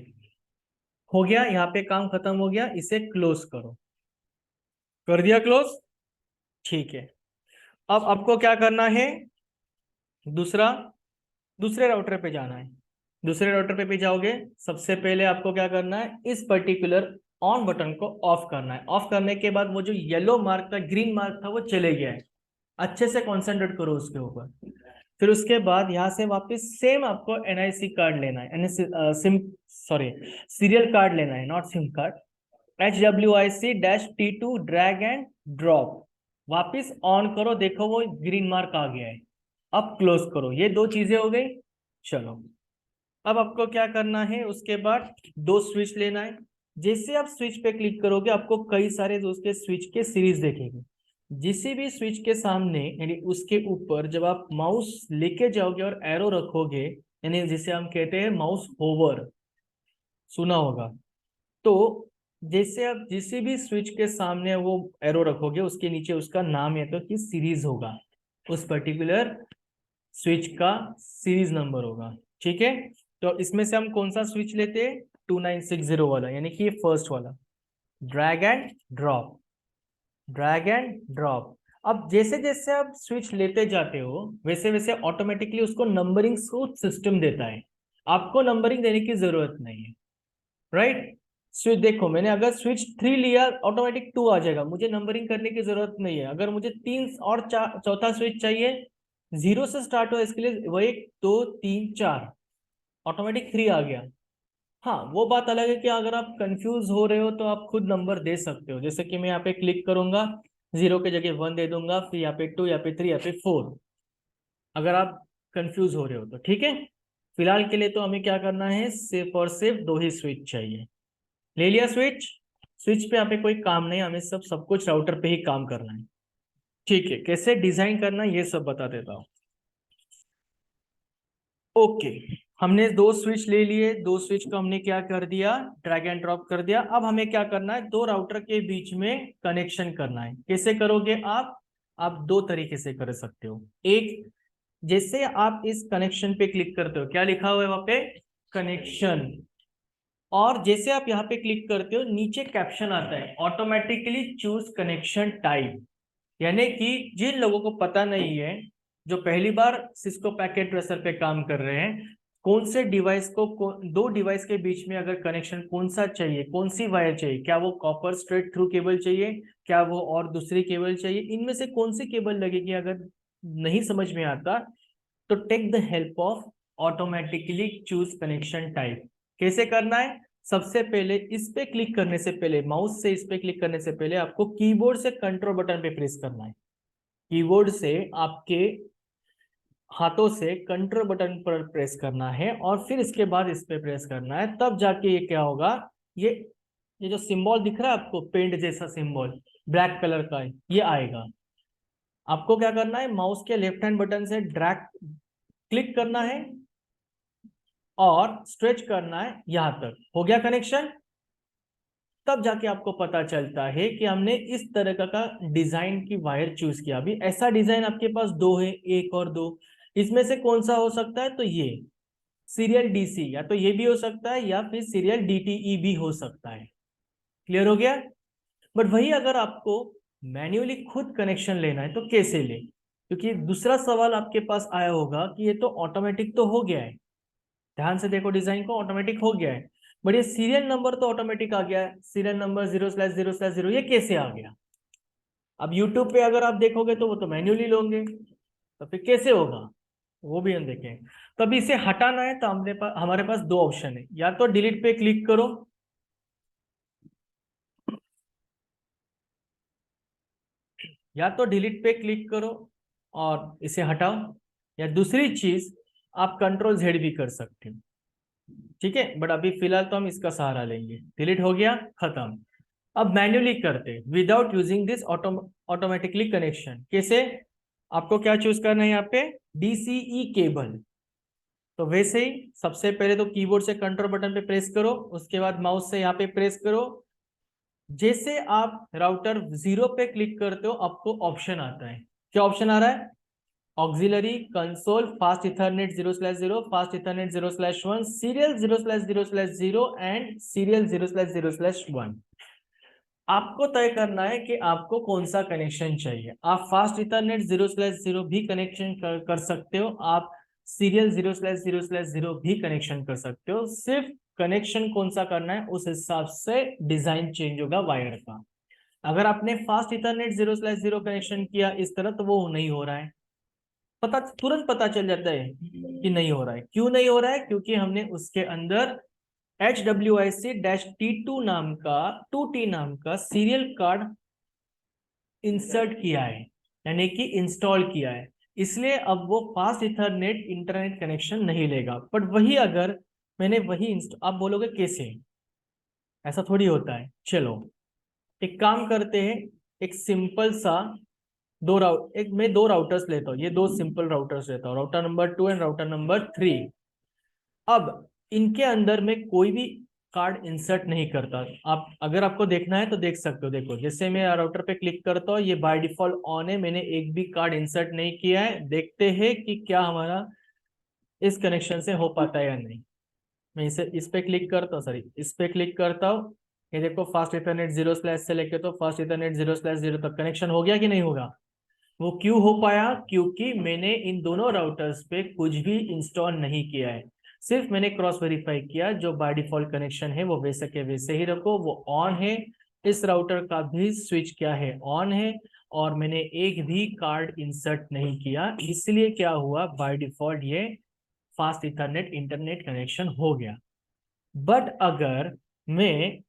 हो गया, यहाँ पे काम खत्म हो गया, इसे क्लोज करो। कर दिया क्लोज? ठीक है, अब आपको क्या करना है, दूसरा, दूसरे राउटर पे जाना है। दूसरे राउटर पे भी जाओगे, सबसे पहले आपको क्या करना है, इस पर्टिकुलर ऑन बटन को ऑफ करना है। ऑफ करने के बाद वो जो येलो मार्क था, ग्रीन मार्क था, वो चले गया है। अच्छे से कंसंट्रेट करो उसके ऊपर। फिर उसके बाद यहाँ से वापस सेम आपको एनआईसी कार्ड लेना है, NIC SIM, sorry, serial card लेना है, not SIM card. HWIC-T2 drag and drop, वापिस ऑन करो, देखो वो ग्रीन मार्क आ गया है। अब क्लोज करो, ये दो चीजें हो गई। चलो, अब आपको क्या करना है, उसके बाद दो स्विच लेना है। जैसे आप स्विच पे क्लिक करोगे आपको कई सारे उसके स्विच के सीरीज देखेंगे। जिस भी स्विच के सामने यानी उसके ऊपर जब आप माउस लेके जाओगे और एरो रखोगे, यानी जिसे हम कहते हैं माउस होवर, सुना होगा। तो जैसे आप जिस भी स्विच के सामने वो एरो रखोगे उसके नीचे उसका नाम या तो कि सीरीज होगा, उस पर्टिकुलर स्विच का सीरीज नंबर होगा। ठीक है, तो इसमें से हम कौन सा स्विच लेते हैं, 2960 वाला, यानी कि ये फर्स्ट वाला। Drag and drop, drag and drop. अब जैसे जैसे आप स्विच लेते जाते हो वैसे वैसे ऑटोमेटिकली उसको नंबरिंग को सिस्टम देता है, आपको नंबरिंग देने की जरूरत नहीं है। राइट, स्विच देखो, मैंने अगर स्विच 3 लिया ऑटोमेटिक 2 आ जाएगा, मुझे नंबरिंग करने की जरूरत नहीं है। अगर मुझे 3 और चौथा स्विच चाहिए, 0 से स्टार्ट हो, इसके लिए वो 1 2 3 4, ऑटोमेटिक 3 आ गया। हाँ, वो बात अलग है कि अगर आप कंफ्यूज हो रहे हो तो आप खुद नंबर दे सकते हो, जैसे कि मैं यहाँ पे क्लिक करूंगा, 0 के जगह 1 दे दूंगा, फिर यहाँ पे 2, यहाँ पे 3, यहाँ पे 4, अगर आप कंफ्यूज हो रहे हो तो। ठीक है, फिलहाल के लिए तो हमें क्या करना है, सिर्फ और सिर्फ दो ही स्विच चाहिए। ले लिया स्विच, स्विच पे यहाँ पे कोई काम नहीं, हमें सब कुछ राउटर पे ही काम करना है। ठीक है, कैसे डिजाइन करना है ये सब बता देता हूँ। ओके, हमने दो स्विच ले लिए, दो स्विच को हमने क्या कर दिया, ड्रैग एंड ड्रॉप कर दिया। अब हमें क्या करना है, दो राउटर के बीच में कनेक्शन करना है। कैसे करोगे आप दो तरीके से कर सकते हो। एक, जैसे आप इस कनेक्शन पे क्लिक करते हो, क्या लिखा हुआ है वहां पे, कनेक्शन, और जैसे आप यहाँ पे क्लिक करते हो नीचे कैप्शन आता है, ऑटोमेटिकली चूज कनेक्शन टाइप। यानी कि जिन लोगों को पता नहीं है, जो पहली बार सिस्को पैकेट ट्रेसर पे काम कर रहे हैं, कौन से डिवाइस को दो डिवाइस के बीच में अगर कनेक्शन कौन सा चाहिए, कौन सी वायर चाहिए, क्या वो कॉपर स्ट्रेट थ्रू केबल चाहिए, क्या वो और दूसरी केबल चाहिए, इनमें से कौन सी केबल लगेगी, अगर नहीं समझ में आता तो take the help of automatically choose connection type. कैसे करना है, सबसे पहले इस पे क्लिक करने से पहले, माउस से इस पे क्लिक करने से पहले आपको कीबोर्ड से कंट्रोल बटन पे प्रेस करना है। कीबोर्ड से आपके हाथों से कंट्रोल बटन पर प्रेस करना है और फिर इसके बाद इस पे प्रेस करना है, तब जाके ये क्या होगा, ये ये जो सिंबल दिख रहा है आपको, पेंट जैसा सिंबल ब्लैक कलर का है, ये आएगा। आपको क्या करना है, माउस के लेफ्ट हैंड बटन से ड्रैग क्लिक करना है और स्ट्रेच करना है, यहां तक हो गया कनेक्शन। तब जाके आपको पता चलता है कि हमने इस तरह का डिजाइन की वायर चूज किया। अभी ऐसा डिजाइन आपके पास दो है, एक और दो, इसमें से कौन सा हो सकता है? तो ये सीरियल डीसी, या तो ये भी हो सकता है या फिर सीरियल डीटीई भी हो सकता है। क्लियर हो गया? बट वही अगर आपको मैन्युअली खुद कनेक्शन लेना है तो कैसे ले? क्योंकि दूसरा सवाल आपके पास आया होगा कि ये तो ऑटोमेटिक तो हो गया है, ध्यान से देखो डिजाइन को, ऑटोमेटिक हो गया है, बट ये सीरियल नंबर तो ऑटोमेटिक आ गया है, सीरियल नंबर 0/0/0, ये कैसे आ गया? अब यूट्यूब पे अगर आप देखोगे तो वो तो मैन्युअली लोगे, तो फिर कैसे होगा वो भी हम देखें। तो अभी इसे हटाना है तो हमारे पास दो ऑप्शन है, या तो डिलीट पे क्लिक करो, या तो डिलीट पे क्लिक करो और इसे हटाओ, या दूसरी चीज आप कंट्रोल जेड भी कर सकते हो। ठीक है, बट अभी फिलहाल तो हम इसका सहारा लेंगे। डिलीट हो गया, खत्म। अब मैन्युअली करते without using this automatically connection, कैसे? आपको क्या चूज करना है यहाँ पे? DCE cable. तो वैसे ही सबसे पहले तो कीबोर्ड से कंट्रोल बटन पे प्रेस करो, उसके बाद माउस से यहाँ पे प्रेस करो। जैसे आप राउटर 0 पे क्लिक करते हो आपको ऑप्शन आता है, क्या ऑप्शन आ रहा है? Auxiliary console fast Ethernet 0/0, fast Ethernet 0/1, serial 0/0/0 and serial 0/0/1। आपको तय करना है कि आपको कौन सा कनेक्शन चाहिए। आप फास्ट इथरनेट 0/0 भी कनेक्शन कर सकते हो, आप सीरियल 0/0/0 भी कनेक्शन कर सकते हो। सिर्फ कनेक्शन कौन सा करना है उस हिसाब से डिजाइन चेंज होगा वायर का। अगर आपने फास्ट इथरनेट 0/0 कनेक्शन किया इस तरह तो वो नहीं हो रहा है, तुरंत पता चल जाता है कि नहीं हो रहा है। क्यों नहीं हो रहा है? क्योंकि हमने उसके अंदर HWIC-T2 नाम का 2T नाम का सीरियल कार्ड इंसर्ट किया है, यानी कि इंस्टॉल किया है, इसलिए अब वो फास्ट इथरनेट इंटरनेट कनेक्शन नहीं लेगा। बट वही अगर मैंने वही आप बोलोगे कैसे, ऐसा थोड़ी होता है। चलो एक काम करते हैं, एक सिंपल सा मैं दो राउटर्स लेता हूँ, ये दो सिंपल राउटर्स लेता हूँ, router number 2 and router number 3। अब इनके अंदर में कोई भी कार्ड इंसर्ट नहीं करता। आप अगर आपको देखना है तो देख सकते हो, देखो जैसे मैं राउटर पे क्लिक करता हूँ ये बाय डिफॉल्ट ऑन है, मैंने एक भी कार्ड इंसर्ट नहीं किया है। देखते हैं कि क्या हमारा इस कनेक्शन से हो पाता है या नहीं। मैं इस पे क्लिक करता हूँ, सॉरी इस पे क्लिक करता हूँ, ये देखो फास्ट इथरनेट 0/ से लेके तो फास्ट इथरनेट 0/0 तक कनेक्शन हो गया कि नहीं होगा? वो क्यों हो पाया? क्योंकि मैंने इन दोनों राउटर्स पे कुछ भी इंस्टॉल नहीं किया है, सिर्फ मैंने क्रॉस वेरीफाई किया, जो बाय डिफॉल्ट कनेक्शन है वो वैसे के वैसे ही रखो, वो ऑन है। इस राउटर का भी स्विच क्या है? ऑन है। और मैंने एक भी कार्ड इंसर्ट नहीं किया, इसलिए क्या हुआ, बाय डिफॉल्ट ये फास्ट इथरनेट इंटरनेट कनेक्शन हो गया। बट अगर मैं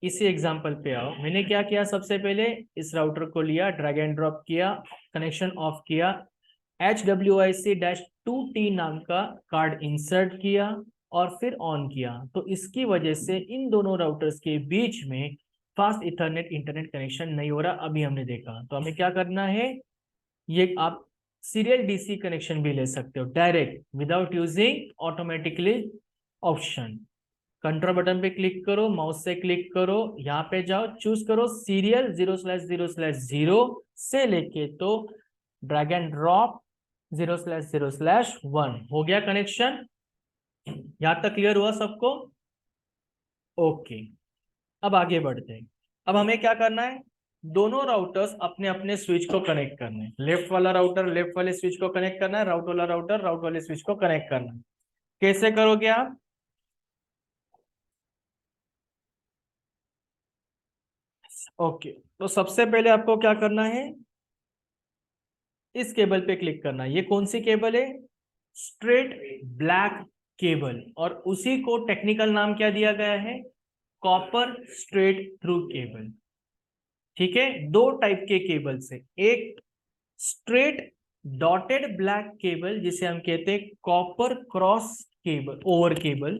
इसी एग्जांपल पे आओ, मैंने क्या किया, सबसे पहले इस राउटर को लिया, ड्रैग एंड ड्रॉप किया, कनेक्शन ऑफ किया, HWIC-2T नाम का कार्ड इंसर्ट किया और फिर ऑन किया। तो इसकी वजह से इन दोनों राउटर्स के बीच में फास्ट इथरनेट इंटरनेट कनेक्शन नहीं हो रहा, अभी हमने देखा। तो हमें क्या करना है, ये आप सीरियल डीसी कनेक्शन भी ले सकते हो direct without using automatically option. Control button पे क्लिक करो, माउस से क्लिक करो, यहाँ पे जाओ, चूज करो सीरियल 0/0/0 से लेके तो ड्रैग एंड ड्रॉप 0/0/1। हो गया कनेक्शन? यहां तक क्लियर हुआ सबको? ओके, अब आगे बढ़ते हैं। अब हमें क्या करना है, दोनों राउटर्स अपने अपने स्विच को कनेक्ट करने हैं। लेफ्ट वाला राउटर लेफ्ट वाले स्विच को कनेक्ट करना है, राउट वाला राउटर राउट वाले स्विच को कनेक्ट करना है। कैसे करोगे आप? ओके, तो सबसे पहले आपको क्या करना है, इस केबल पे क्लिक करना है। ये कौन सी केबल है? स्ट्रेट ब्लैक केबल, और उसी को टेक्निकल नाम क्या दिया गया है? Copper straight through cable. ठीक है, दो टाइप के केबल से, एक स्ट्रेट डॉटेड ब्लैक केबल जिसे हम कहते हैं copper cross cable over cable,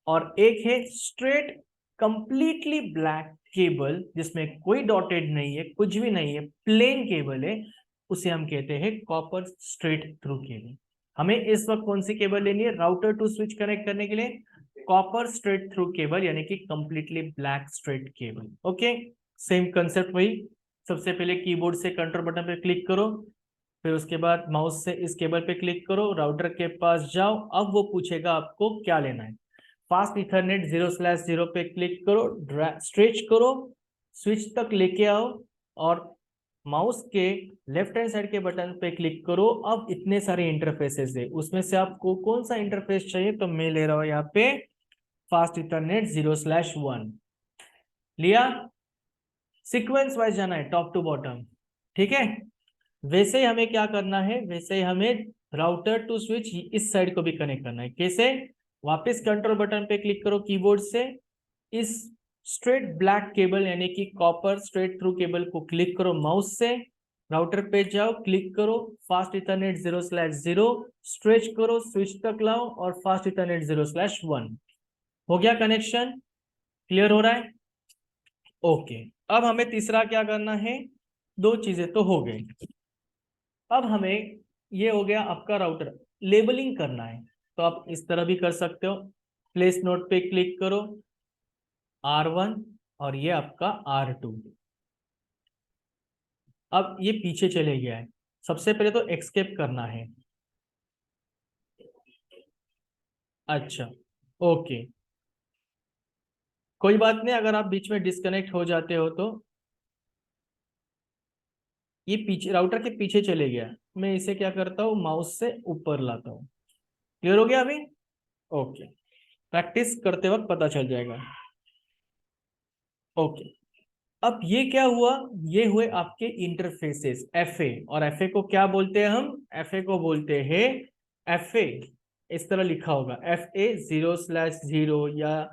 और एक है स्ट्रेट कंप्लीटली ब्लैक केबल जिसमें कोई डॉटेड नहीं है, कुछ भी नहीं है, प्लेन केबल है, उसे हम कहते हैं कॉपर स्ट्रेट थ्रू केबल। हमें इस वक्त कौन सी केबल लेनी है राउटर टू स्विच कनेक्ट करने के लिए? कॉपर स्ट्रेट थ्रू केबल यानी कि completely black straight cable. Okay, same concept वही। सबसे पहले कीबोर्ड से कंट्रोल बटन पे क्लिक करो, फिर उसके बाद माउस से इस केबल पे क्लिक करो, राउटर के पास जाओ। अब वो पूछेगा आपको क्या लेना है। फास्ट इथरनेट 0/0 पे क्लिक करो, स्ट्रेच करो, स्विच तक लेके आओ और माउस के लेफ्ट हैंड साइड के बटन पे क्लिक करो। अब इतने सारे इंटरफेसेस है, उसमें से आपको कौन सा इंटरफेस चाहिए, तो मैं ले रहा हूं यहाँ पे फास्ट इथरनेट 0/1 लिया। सीक्वेंस वाइज जाना है टॉप टू बॉटम, ठीक है। वैसे ही हमें क्या करना है, वैसे ही हमें राउटर टू स्विच इस साइड को भी कनेक्ट करना है। कैसे, वापस कंट्रोल बटन पे क्लिक करो कीबोर्ड से, इस स्ट्रेट ब्लैक केबल यानी कि कॉपर स्ट्रेट थ्रू केबल को क्लिक करो माउस से, राउटर पे जाओ, क्लिक करो, फास्ट इथरनेट 0/0 स्ट्रेच करो, स्विच तक लाओ और फास्ट इथरनेट 0/1 हो गया कनेक्शन। क्लियर हो रहा है? ओके, अब हमें तीसरा क्या करना है, दो चीजें तो हो गई। अब हमें ये हो गया आपका राउटर, लेबलिंग करना है। तो आप इस तरह भी कर सकते हो, प्लेस नोट पे क्लिक करो, R1 और ये आपका R2। अब ये पीछे चले गया है, सबसे पहले तो एस्केप करना है। अच्छा, ओके, कोई बात नहीं, अगर आप बीच में डिस्कनेक्ट हो जाते हो तो ये पीछे राउटर के पीछे चले गया। मैं इसे क्या करता हूँ, माउस से ऊपर लाता हूँ। क्लियर हो गया अभी? ओके, प्रैक्टिस करते वक्त पता चल जाएगा। ओके, अब ये क्या हुआ, ये हुए आपके इंटरफेसेस FA। और FA को क्या बोलते हैं हम, FA को बोलते हैं FA, इस तरह लिखा होगा FA 0/0 या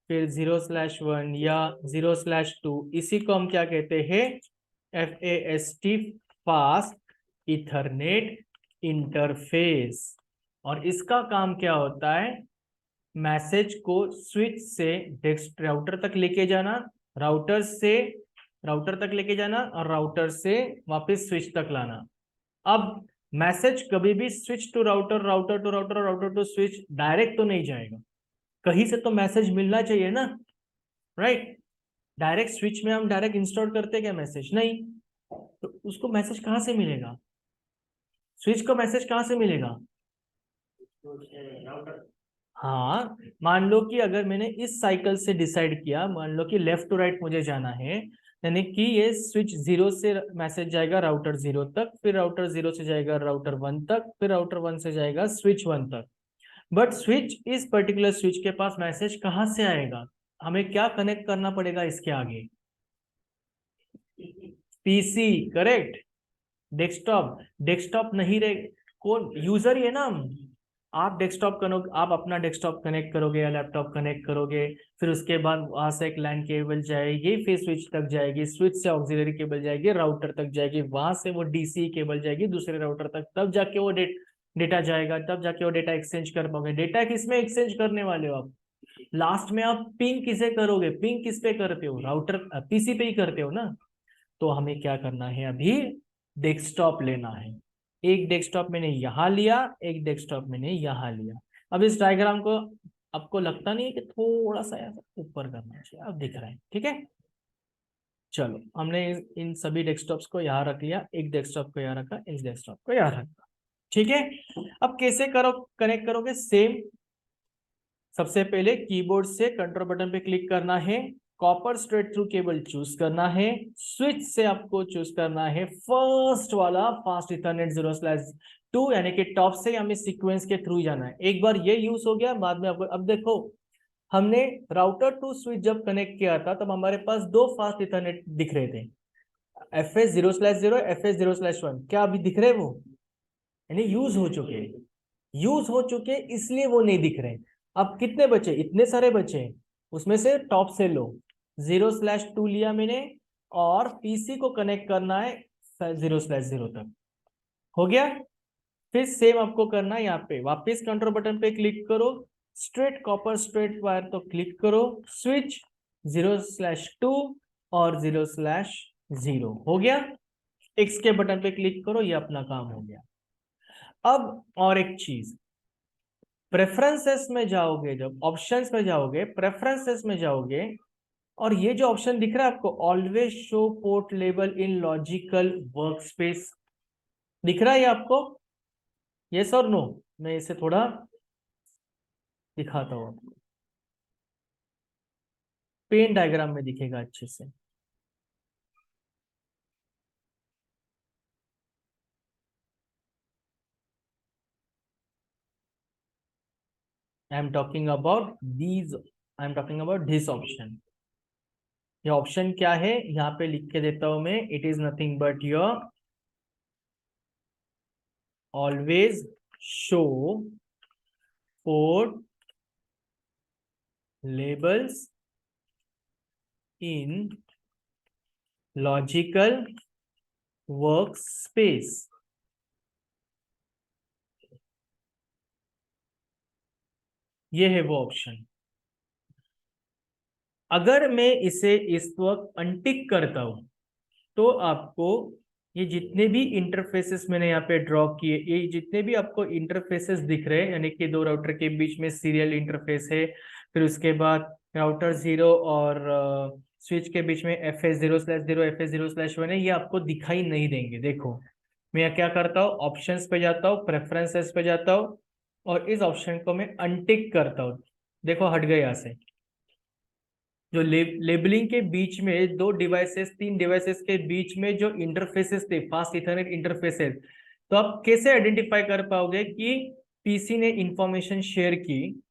फिर 0/1 या 0/2, इसी को हम क्या कहते हैं, FAST, फास्ट इथरनेट इंटरफेस। और इसका काम क्या होता है, मैसेज को स्विच से डेस्क राउटर तक लेके जाना, राउटर से राउटर तक लेके जाना और राउटर से वापस स्विच तक लाना। अब मैसेज कभी भी switch to router, router to router, router to switch direct तो नहीं जाएगा, कहीं से तो मैसेज मिलना चाहिए ना, राइट। डायरेक्ट स्विच में हम डायरेक्ट इंस्टॉल करते क्या मैसेज, नहीं। तो उसको मैसेज कहां से मिलेगा, स्विच को मैसेज कहां से मिलेगा। हाँ, मान लो कि अगर मैंने इस साइकिल से डिसाइड किया, मान लो कि लेफ्ट टू राइट मुझे जाना है, यानी कि ये स्विच 0 से मैसेज जाएगा राउटर 0 तक, फिर राउटर 0 से जाएगा राउटर 1 तक, फिर राउटर 1 से जाएगा स्विच 1 तक। बट स्विच, इस पर्टिकुलर स्विच के पास मैसेज कहाँ से आएगा, हमें क्या कनेक्ट करना पड़ेगा इसके आगे, PC, करेक्ट। डेस्कटॉप, डेस्कटॉप नहीं रहे, कौन यूजर ही है ना हम। आप डेस्कटॉप करोगे, आप अपना डेस्कटॉप कनेक्ट करोगे या लैपटॉप कनेक्ट करोगे, फिर उसके बाद वहां से एक लैन केबल जाएगी, फिर स्विच तक जाएगी, स्विच से ऑक्सिलरी केबल जाएगी, राउटर तक जाएगी, वहां से वो DC केबल जाएगी दूसरे राउटर तक, तब जाके वो डेटा जाएगा, तब जाके वो डेटा एक्सचेंज कर पाओगे। डेटा किसमें एक्सचेंज करने वाले हो आप, लास्ट में आप पिंग किसे करोगे, पिंग किस पे करते हो, राउटर PC पे ही करते हो ना। तो हमें क्या करना है, अभी डेस्कटॉप लेना है। एक डेस्कटॉप मैंने यहां लिया, एक डेस्कटॉप मैंने यहां लिया। अब इस डायग्राम को आपको लगता नहीं है कि थोड़ा सा ऐसा ऊपर करना चाहिए, अब दिख रहा है, ठीक है। चलो, हमने इन सभी डेस्कटॉप्स को यहाँ रख लिया, एक डेस्कटॉप को यहाँ रखा, इस डेस्कटॉप को यहाँ रखा, ठीक है। अब कैसे करो, कनेक्ट करोगे, सेम। सबसे पहले कीबोर्ड से कंट्रोल बटन पे क्लिक करना है, copper straight through cable choose करना है, स्विच से आपको चूज करना है फर्स्ट वाला फास्ट इथरनेट 0/2, यानी कि टॉप से हमें सीक्वेंस के थ्रू जाना है। एक बार ये यूज हो गया, बाद में आपको, अब देखो हमने राउटर टू स्विच जब कनेक्ट किया था तब हमारे पास दो फास्ट इथरनेट दिख रहे थे, FA 0/0, FA 0/1, क्या अभी दिख रहे वो, यानी यूज हो चुके, यूज हो चुके इसलिए वो नहीं दिख रहे। अब कितने बचे, इतने सारे बचे, उसमें से टॉप से लो, 0/2 लिया मैंने और PC को कनेक्ट करना है 0/0 तक, हो गया। फिर सेम आपको करना है, यहाँ पे वापस कंट्रोल बटन पे क्लिक करो, स्ट्रेट कॉपर स्ट्रेट वायर तो क्लिक करो, स्विच 0/2 और 0/0 हो गया। X के बटन पे क्लिक करो, ये अपना काम हो गया। अब और एक चीज, प्रेफरेंसेस में जाओगे, जब ऑप्शंस में जाओगे, प्रेफरेंसेस में जाओगे, और ये जो ऑप्शन दिख रहा है आपको, ऑलवेज शो पोर्ट लेबल इन लॉजिकल वर्कस्पेस, दिख रहा है ये आपको? यस और नो? मैं इसे थोड़ा दिखाता हूं आपको, पेन डायग्राम में दिखेगा अच्छे से। I am talking about these, I am talking about this option. ये ऑप्शन क्या है यहाँ पे लिख के देता हूं मैं, it is nothing but your always show port labels in logical workspace. ये है वो ऑप्शन। अगर मैं इसे इस वक्त अनटिक करता हूं तो आपको ये जितने भी इंटरफेसेस मैंने यहाँ पे ड्रॉ किए, ये जितने भी आपको इंटरफेसेस दिख रहे हैं, यानी कि दो राउटर के बीच में सीरियल इंटरफेस है, फिर उसके बाद राउटर 0 और स्विच के बीच में FS0/0 FS0/1 है, ये आपको दिखाई नहीं देंगे। देखो मैं क्या करता हूँ, ऑप्शंस पे जाता हूँ, प्रेफरेंसेस पे जाता हूँ, और इस ऑप्शन को मैं अनटिक करता हूँ। देखो हट गए यहाँ से। जो लेबलिंग के बीच में दो डिवाइसेस, तीन डिवाइसेस के बीच में जो इंटरफेसेस थे, फास्ट इथरनेट इंटरफेसेस, तो आप कैसे आइडेंटिफाई कर पाओगे कि पीसी ने इंफॉर्मेशन शेयर की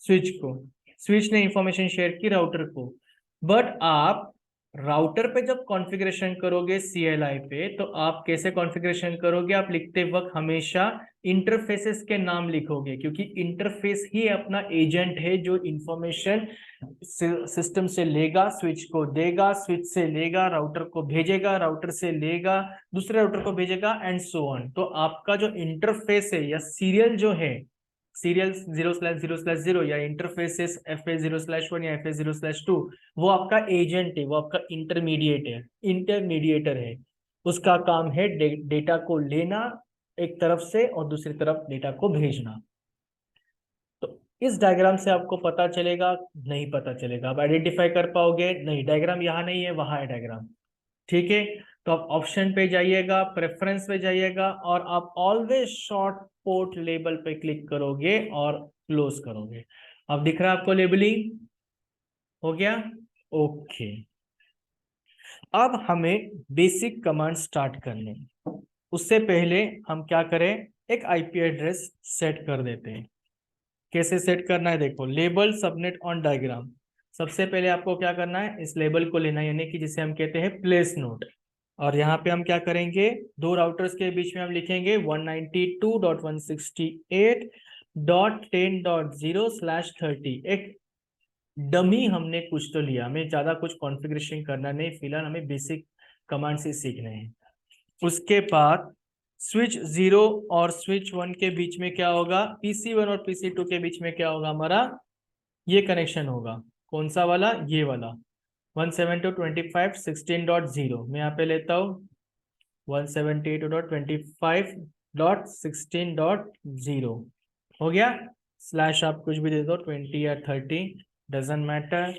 स्विच को, स्विच ने इंफॉर्मेशन शेयर की राउटर को। बट आप राउटर पे जब कॉन्फ़िगरेशन करोगे CLI पे, तो आप कैसे कॉन्फ़िगरेशन करोगे? आप लिखते वक्त हमेशा इंटरफेसेस के नाम लिखोगे, क्योंकि इंटरफेस ही अपना एजेंट है जो इंफॉर्मेशन सिस्टम से लेगा, स्विच को देगा, स्विच से लेगा, राउटर को भेजेगा, राउटर से लेगा, दूसरे राउटर को भेजेगा, एंड सो ऑन। तो आपका जो इंटरफेस है या सीरियल जो है, सीरियल 0/0/0 या इंटरफेसेस FS0/1 या FS0/2, वो आपका एजेंट है, वो आपका इंटरमीडिएट है, इंटरमीडिएटर है। उसका काम है डेटा को लेना एक तरफ से और दूसरी तरफ डेटा को भेजना। तो इस डायग्राम से आपको पता चलेगा, नहीं पता चलेगा, आप आइडेंटिफाई कर पाओगे? नहीं, डायग्राम यहाँ नहीं है, वहां है डायग्राम। ठीक है, तो आप ऑप्शन पे जाइएगा, प्रेफरेंस पे जाइएगा, और आप ऑलवेज शॉर्ट पोर्ट लेबल पे क्लिक करोगे और क्लोज करोगे। अब दिख रहा है आपको लेबलिंग हो गया? ओके, अब हमें बेसिक कमांड स्टार्ट करने, उससे पहले हम क्या करें, एक IP एड्रेस सेट कर देते हैं। कैसे सेट करना है? देखो, लेबल सबनेट ऑन डायग्राम। सबसे पहले आपको क्या करना है, इस लेबल को लेना है, यानी कि जिसे हम कहते हैं प्लेस नोड। और यहाँ पे हम क्या करेंगे, दो राउटर्स के बीच में हम लिखेंगे 192.168.10.0/30। एक डमी हमने कुछ तो लिया, हमें ज्यादा कुछ कॉन्फ़िगरेशन करना नहीं, फिलहाल हमें बेसिक कमांड से सीखना है। उसके बाद स्विच 0 और स्विच 1 के बीच में क्या होगा, PC1 और PC2 के बीच में क्या होगा, हमारा ये कनेक्शन होगा। कौन सा वाला? ये वाला 172.25.16.0। मैं यहाँ पे लेता हूँ 172.25.16.0 हो गया। स्लैश आप कुछ भी दे दो, 20 या 30, डजेंट मैटर।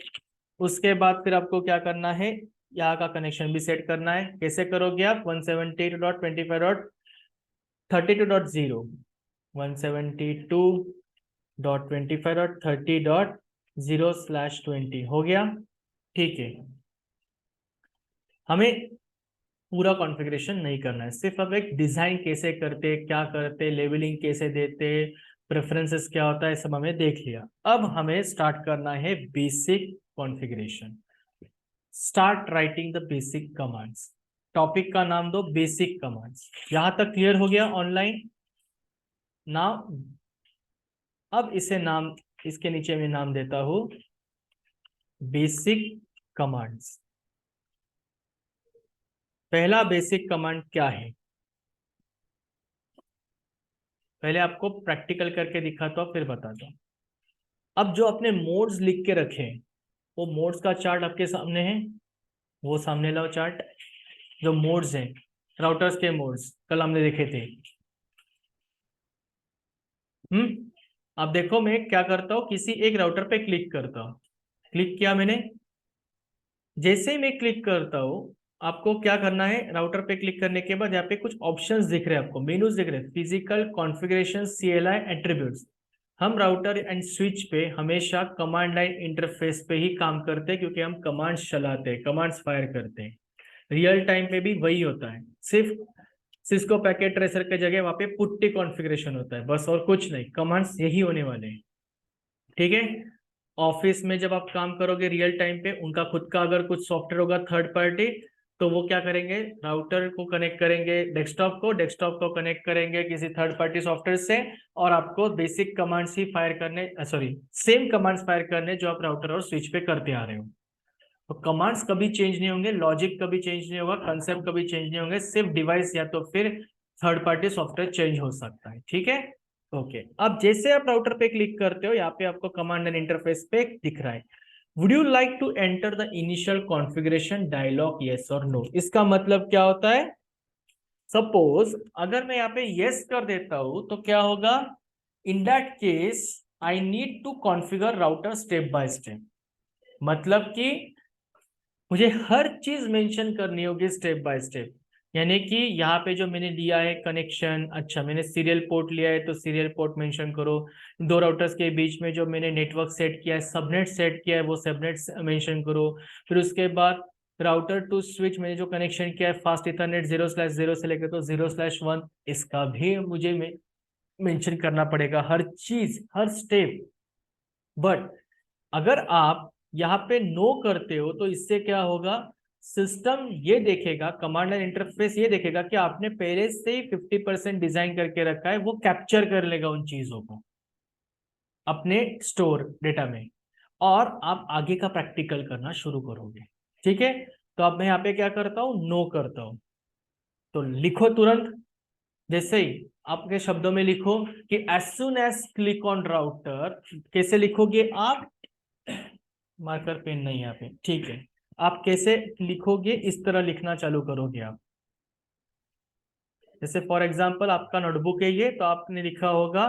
उसके बाद फिर आपको क्या करना है, यहाँ का कनेक्शन भी सेट करना है। कैसे करोगे आप? 172.25.32.0 172.25.30.0/20 हो गया। ठीक है, हमें पूरा कॉन्फ़िगरेशन नहीं करना है, सिर्फ अब एक डिजाइन कैसे करते, क्या करते, लेवलिंग कैसे देते, प्रेफरेंसेस क्या होता है, सब हमें देख लिया। अब हमें स्टार्ट करना है basic configuration. Start writing the basic commands. Topic का नाम दो बेसिक कमांड्स। यहां तक क्लियर हो गया ऑनलाइन? नाउ अब इसे नाम, इसके नीचे मैं नाम देता हूं बेसिक कमांड्स। पहला बेसिक कमांड क्या है, पहले आपको प्रैक्टिकल करके दिखाता हूं, फिर बताता हूं। अब जो अपने मोड्स लिख के रखे, वो मोड्स का चार्ट आपके सामने है, वो सामने लाओ चार्ट। जो मोड्स हैं, राउटर्स के मोड्स कल हमने देखे थे। अब देखो मैं क्या करता हूँ, किसी एक राउटर पे क्लिक करता हूँ, क्लिक किया मैंने। जैसे ही मैं क्लिक करता हूँ, आपको क्या करना है, राउटर पे क्लिक करने के बाद यहाँ पे कुछ ऑप्शंस दिख रहे हैं आपको, मेनूज दिख रहे हैं, फिजिकल कॉन्फ़िगरेशन, CLI एट्रीब्यूट्स। हम राउटर एंड स्विच पे हमेशा कमांड लाइन इंटरफेस पे ही काम करते हैं, क्योंकि हम कमांड्स चलाते हैं, कमांड्स फायर करते हैं। रियल टाइम पे भी वही होता है, सिर्फ सिस्को पैकेट ट्रेसर के जगह वहां पे पुट्टी कॉन्फ़िगरेशन होता है बस, और कुछ नहीं, कमांड्स यही होने वाले हैं। ठीक है। ऑफिस में जब आप काम करोगे रियल टाइम पे, उनका खुद का अगर कुछ सॉफ्टवेयर होगा थर्ड पार्टी, तो वो क्या करेंगे, राउटर को कनेक्ट करेंगे, डेस्कटॉप को कनेक्ट करेंगे किसी थर्ड पार्टी सॉफ्टवेयर से, और आपको बेसिक कमांड्स ही फायर करने, सॉरी, सेम कमांड्स फायर करने जो आप राउटर और स्विच पे करते आ रहे हो। तो कमांड्स कभी चेंज नहीं होंगे, लॉजिक कभी चेंज नहीं होगा, कंसेप्ट कभी चेंज नहीं होंगे, सिर्फ डिवाइस या तो फिर थर्ड पार्टी सॉफ्टवेयर चेंज हो सकता है। ठीक है। ओके, अब जैसे आप राउटर पे क्लिक करते हो, यहाँ पे आपको कमांड एंड इंटरफेस पे दिख रहा है, would you like to enter the initial configuration dialog, yes और नो। इसका मतलब क्या होता है, सपोज अगर मैं यहाँ पे यस कर देता हूं तो क्या होगा, in that case I need to configure router step by step. मतलब कि मुझे हर चीज मेंशन करनी होगी स्टेप बाय स्टेप। यानी कि यहाँ पे जो मैंने लिया है कनेक्शन, अच्छा मैंने सीरियल पोर्ट लिया है तो सीरियल पोर्ट मेंशन करो। दो राउटर्स के बीच में जो मैंने नेटवर्क सेट किया है, सबनेट सेट किया है, वो सबनेट मेंशन करो। फिर उसके बाद राउटर टू स्विच मैंने जो कनेक्शन किया है फास्ट इथरनेट 0/0 से लेकर तो 0/1, इसका भी मुझे मेंशन करना पड़ेगा, हर चीज हर स्टेप। बट अगर आप यहाँ पे नो करते हो तो इससे क्या होगा, सिस्टम ये देखेगा, कमांड एंड इंटरफेस ये देखेगा कि आपने पहले से ही 50% डिजाइन करके रखा है, वो कैप्चर कर लेगा उन चीजों को अपने स्टोर डेटा में, और आप आगे का प्रैक्टिकल करना शुरू करोगे। ठीक है। तो अब मैं यहाँ पे क्या करता हूँ, नो करता हूँ, तो लिखो तुरंत। जैसे ही आपके शब्दों में लिखो कि as soon as click on router, कैसे लिखोगे आप, मार्कर पेन नहीं यहाँ पे, ठीक है। आप कैसे लिखोगे, इस तरह लिखना चालू करोगे आप। जैसे फॉर एग्जांपल आपका नोटबुक है ये, तो आपने लिखा होगा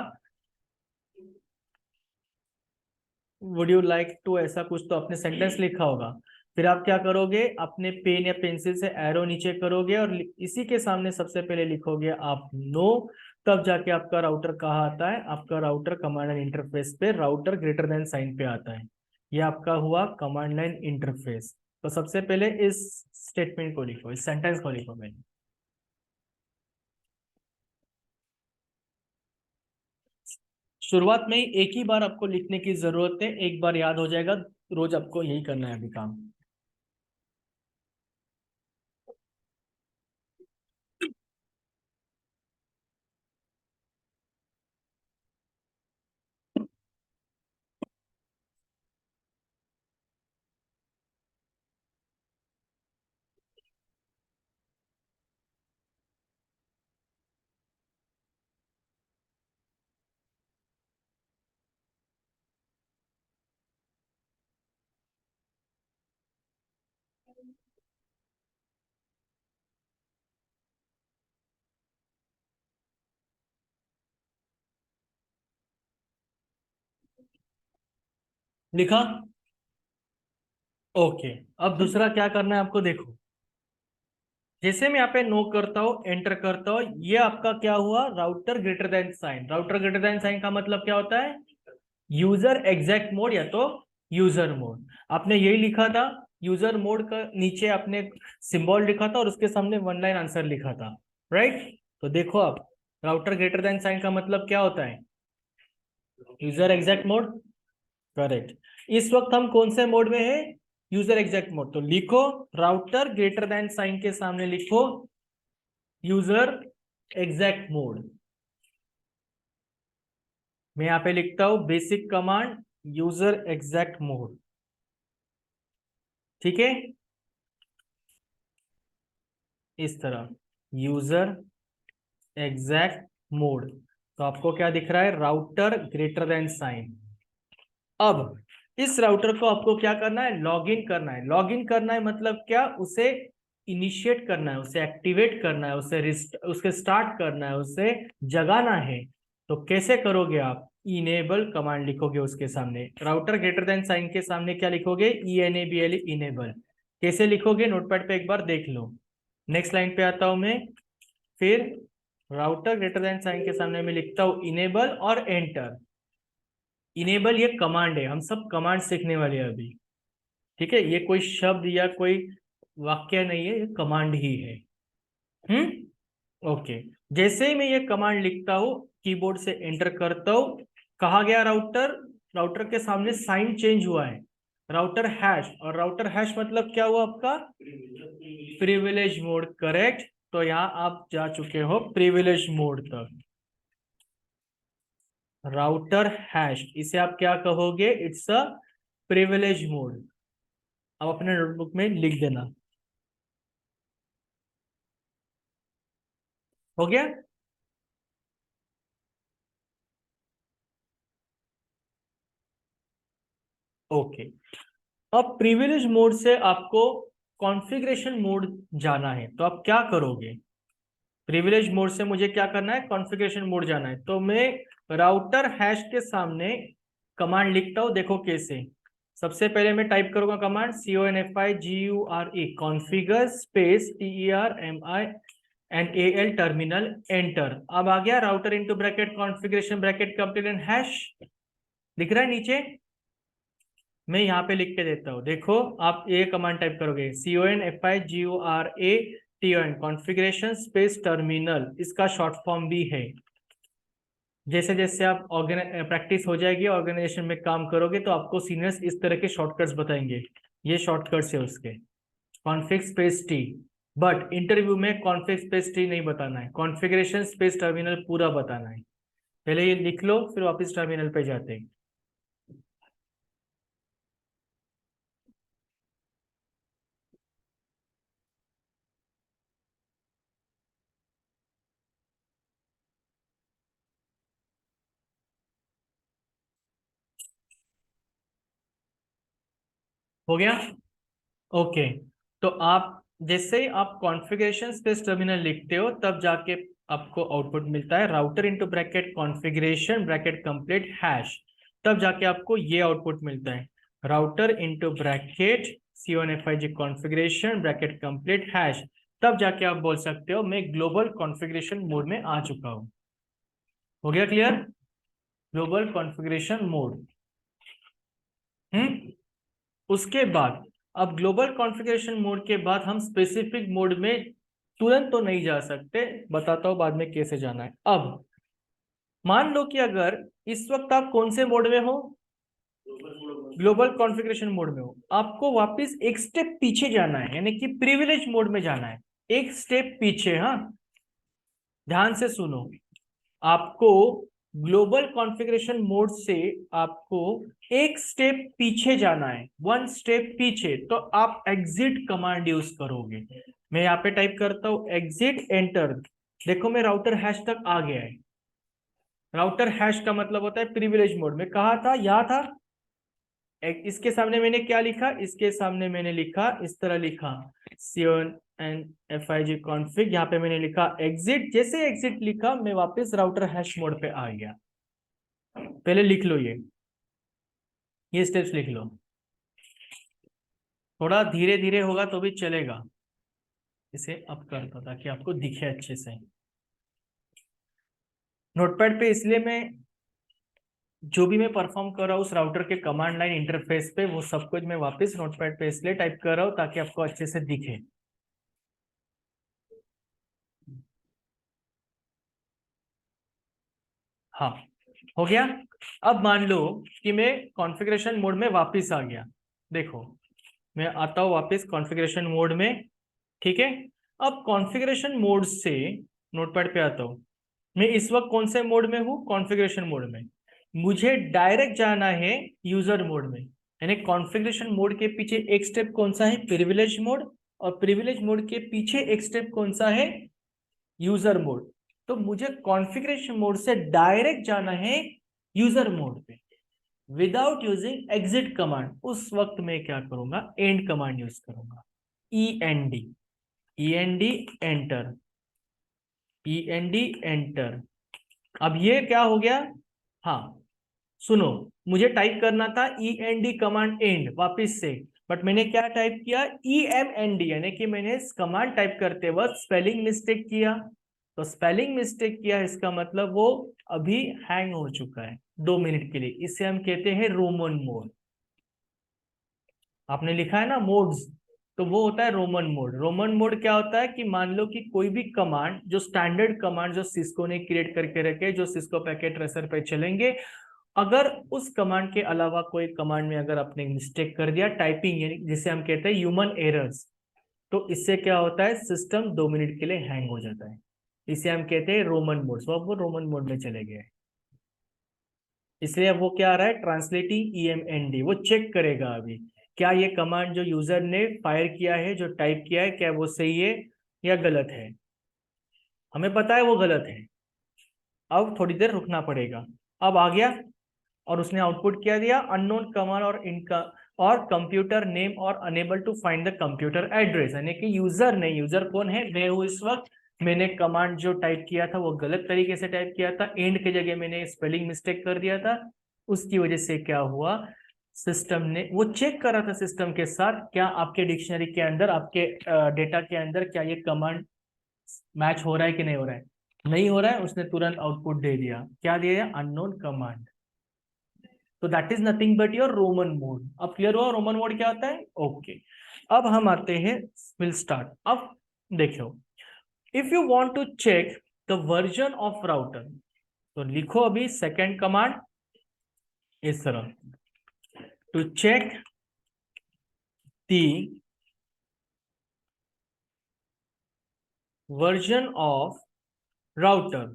वुड यू लाइक टू, ऐसा कुछ तो आपने सेंटेंस लिखा होगा। फिर आप क्या करोगे, अपने पेन या पेंसिल से एरो नीचे करोगे और इसी के सामने सबसे पहले लिखोगे आप नो। तब जाके आपका राउटर कहाँ आता है, आपका राउटर कमांड लाइन इंटरफेस पे राउटर ग्रेटर देन साइन पे आता है। ये आपका हुआ कमांड लाइन इंटरफेस। तो सबसे पहले इस स्टेटमेंट को लिखो, इस सेंटेंस को लिखो मैंने। शुरुआत में ही एक ही बार आपको लिखने की जरूरत है, एक बार याद हो जाएगा, रोज आपको यही करना है अभी काम। लिखा। ओके। अब दूसरा क्या करना है आपको, देखो जैसे मैं यहाँ पे नो करता हूँ, एंटर करता हूँ, ये आपका क्या हुआ, router greater than sign. Router greater than sign का मतलब क्या होता है, यूजर एग्जैक्ट मोड या तो यूजर मोड। आपने यही लिखा था, यूजर मोड का नीचे आपने सिंबल लिखा था और उसके सामने वन लाइन आंसर लिखा था, राइट। तो देखो आप, राउटर ग्रेटर देन साइन का मतलब क्या होता है, यूजर एग्जैक्ट मोड, करेक्ट। इस वक्त हम कौन से मोड में है, यूजर एग्जैक्ट मोड। तो लिखो राउटर ग्रेटर देन साइन के सामने लिखो यूजर एग्जैक्ट मोड। मैं यहां पे लिखता हूं basic command user exact mode. ठीक है, इस तरह यूजर एग्जैक्ट मोड। तो आपको क्या दिख रहा है, राउटर ग्रेटर देन साइन। अब इस राउटर को आपको क्या करना है, लॉगिन करना है। लॉगिन करना है मतलब क्या, उसे इनिशिएट करना है, उसे एक्टिवेट करना है, उसे स्टार्ट करना है, उसे जगाना है। तो कैसे करोगे आप, इनेबल कमांड लिखोगे उसके सामने। राउटर ग्रेटर देन साइन के सामने क्या लिखोगे? ENABLE, enable. कैसे लिखोगे नोटपैड पे एक बार देख लो। नेक्स्ट लाइन पे आता हूं मैं। फिर राउटर ग्रेटर देन साइन के सामने मैं लिखता हूं इनेबल और एंटर। इनेबल ये कमांड है, हम सब कमांड सीखने वाले हैं अभी, ठीक है? ये कोई शब्द या कोई वाक्य नहीं है, ये कमांड ही है। ओके। जैसे ही मैं ये कमांड लिखता हूं, कीबोर्ड से एंटर करता हूं, कहा गया राउटर, राउटर के सामने साइन चेंज हुआ है, राउटर हैश। और राउटर हैश मतलब क्या हुआ आपका? Privilege mode, correct. तो यहां आप जा चुके हो प्रिविलेज मोड तक। राउटर हैश, इसे आप क्या कहोगे? It's a privilege mode. अब अपने नोटबुक में लिख देना। हो गया? ओके। अब प्रिविलेज मोड से आपको कॉन्फ़िगरेशन मोड जाना है, तो आप क्या करोगे? प्रिविलेज मोड से मुझे क्या करना है? कॉन्फ़िगरेशन मोड जाना है। तो मैं राउटर हैश के सामने कमांड लिखता हूं, देखो कैसे। सबसे पहले मैं टाइप करूंगा command CONFIGURE, configure space TERMINAL terminal, enter. अब आ गया router into bracket configuration bracket complete and hash, दिख रहा है नीचे? मैं यहाँ पे लिख के देता हूँ, देखो। आप ये कमांड टाइप करोगे CONFIGURATON, कॉन्फ़िगरेशन स्पेस टर्मिनल, इसका शॉर्ट फॉर्म भी है। जैसे जैसे आप प्रैक्टिस हो जाएगी, ऑर्गेनाइजेशन में काम करोगे, तो आपको सीनियर्स इस तरह के शॉर्टकट्स बताएंगे। ये शॉर्टकट्स है उसके, config space T. But interview में कॉन्फिग स्पेस टी नहीं बताना है, कॉन्फ़िगरेशन स्पेस टर्मिनल पूरा बताना है। पहले ये लिख लो, फिर वापस टर्मिनल पे जाते हैं। हो गया? ओके। तो आप जैसे ही आप कॉन्फ़िगरेशन स्पेस टर्मिनल लिखते हो, तब जाके आपको आउटपुट मिलता है router into bracket configuration bracket complete hash. तब जाके आपको ये आउटपुट मिलता है, router into bracket CONFIG configuration bracket complete hash. तब जाके आप बोल सकते हो मैं ग्लोबल कॉन्फ़िगरेशन मोड में आ चुका हूं। हो गया क्लियर? Global configuration mode. उसके बाद, अब ग्लोबल कॉन्फ़िगरेशन मोड के बाद हम स्पेसिफिक मोड में तुरंत तो नहीं जा सकते, बताता हूं बाद में कैसे जाना है। अब मान लो कि अगर इस वक्त आप कौन से मोड में हो? ग्लोबल कॉन्फ़िगरेशन मोड में हो। आपको वापस एक स्टेप पीछे जाना है, यानी कि प्रिविलेज मोड में जाना है। एक स्टेप पीछे, हाँ, ध्यान से सुनो। आपको ग्लोबल कॉन्फ़िगरेशन मोड से आपको एक स्टेप पीछे जाना है, वन स्टेप पीछे। तो आप एग्जिट कमांड यूज करोगे। मैं यहाँ पे टाइप करता हूं एग्जिट, एंटर। देखो मैं राउटर हैश तक आ गया है। राउटर हैश का मतलब होता है प्रिविलेज मोड में। कहा था? यहाँ था। इसके सामने मैंने क्या लिखा? इसके सामने मैंने लिखा, इस तरह लिखा CONFIG कॉन्फ़िग। यहाँ पे मैंने लिखा एग्जिट। जैसे एग्जिट लिखा, मैं वापस राउटर हैश मोड पे आ गया। पहले लिख लो ये स्टेप्स लिख लो। थोड़ा धीरे धीरे होगा तो भी चलेगा। इसे अप कर दो ताकि आपको दिखे अच्छे से। नोटपैड पे इसलिए मैं जो भी मैं परफॉर्म कर रहा हूँ उस राउटर के कमांड लाइन इंटरफेस पे, वो सब कुछ मैं वापस नोटपैड पे इसलिए टाइप कर रहा हूँ ताकि आपको अच्छे से दिखे। हाँ, हो गया। अब मान लो कि मैं कॉन्फ़िगरेशन मोड में वापस आ गया। देखो मैं आता हूँ वापस कॉन्फ़िगरेशन मोड में, ठीक है? अब कॉन्फ़िगरेशन मोड से नोटपैड पे आता हूँ। मैं इस वक्त कौन से मोड में हूँ? कॉन्फ़िगरेशन मोड में। मुझे डायरेक्ट जाना है यूजर मोड में, यानी कॉन्फ़िगरेशन मोड के पीछे एक स्टेप कौन सा है? Privilege mode. और प्रिविलेज मोड के पीछे एक स्टेप कौन सा है? User mode. तो मुझे कॉन्फ़िगरेशन मोड से डायरेक्ट जाना है यूजर मोड पे, विदाउट यूजिंग एग्जिट कमांड। उस वक्त मैं क्या करूंगा? एंड कमांड यूज करूंगा। END enter, END enter. अब ये क्या हो गया? हाँ, सुनो, मुझे टाइप करना था END कमांड एंड वापिस से, बट मैंने क्या टाइप किया, EMND, यानी कि मैंने कमांड टाइप करते वक्त स्पेलिंग मिस्टेक किया। तो स्पेलिंग मिस्टेक किया इसका मतलब वो अभी हैंग हो चुका है 2 मिनट के लिए, इसे हम कहते हैं रोमन मोड। आपने लिखा है ना मोड्स, तो वो होता है रोमन मोड। रोमन मोड क्या होता है कि मान लो कि कोई भी कमांड, जो स्टैंडर्ड कमांड जो सिस्को ने क्रिएट करके रखे, जो सिस्को पैकेट ट्रेसर पे चलेंगे, अगर उस कमांड के अलावा कोई कमांड में अगर आपने मिस्टेक कर दिया टाइपिंग, यानी जिसे हम कहते हैं ह्यूमन एरर्स, तो इससे क्या होता है, सिस्टम 2 मिनट के लिए हैंग हो जाता है। इसे हम कहते हैं रोमन मोड। तो अब वो रोमन मोड में चले गए, इसलिए अब वो क्या आ रहा है, ट्रांसलेटिंग EMND। वो चेक करेगा अभी क्या ये कमांड जो यूजर ने फायर किया है, जो टाइप किया है, क्या वो सही है या गलत है। हमें पता है वो गलत है, अब थोड़ी देर रुकना पड़ेगा। अब आ गया और उसने आउटपुट क्या दिया, अननोन कमांड और इनका और कंप्यूटर नेम और unable to find the computer address, यानी कि यूजर ने, यूजर कौन है, मैं हूं इस वक्त, मैंने कमांड जो टाइप किया था वो गलत तरीके से टाइप किया था, एंड की जगह मैंने स्पेलिंग मिस्टेक कर दिया था। उसकी वजह से क्या हुआ, सिस्टम ने वो चेक करा था सिस्टम के साथ क्या आपके डिक्शनरी के अंदर, आपके डेटा के अंदर क्या ये कमांड मैच हो रहा है कि नहीं हो रहा है। नहीं हो रहा है, उसने तुरंत आउटपुट दे दिया, क्या दिया, अननोन कमांड। तो that is nothing but your Roman mode. अब क्लियर हुआ रोमन मोड क्या होता है। ओके, अब हम आते हैं, विल स्टार्ट। अब देखो, if you want to check the version of router, तो लिखो अभी सेकंड कमांड इस तरह, to check the version of router.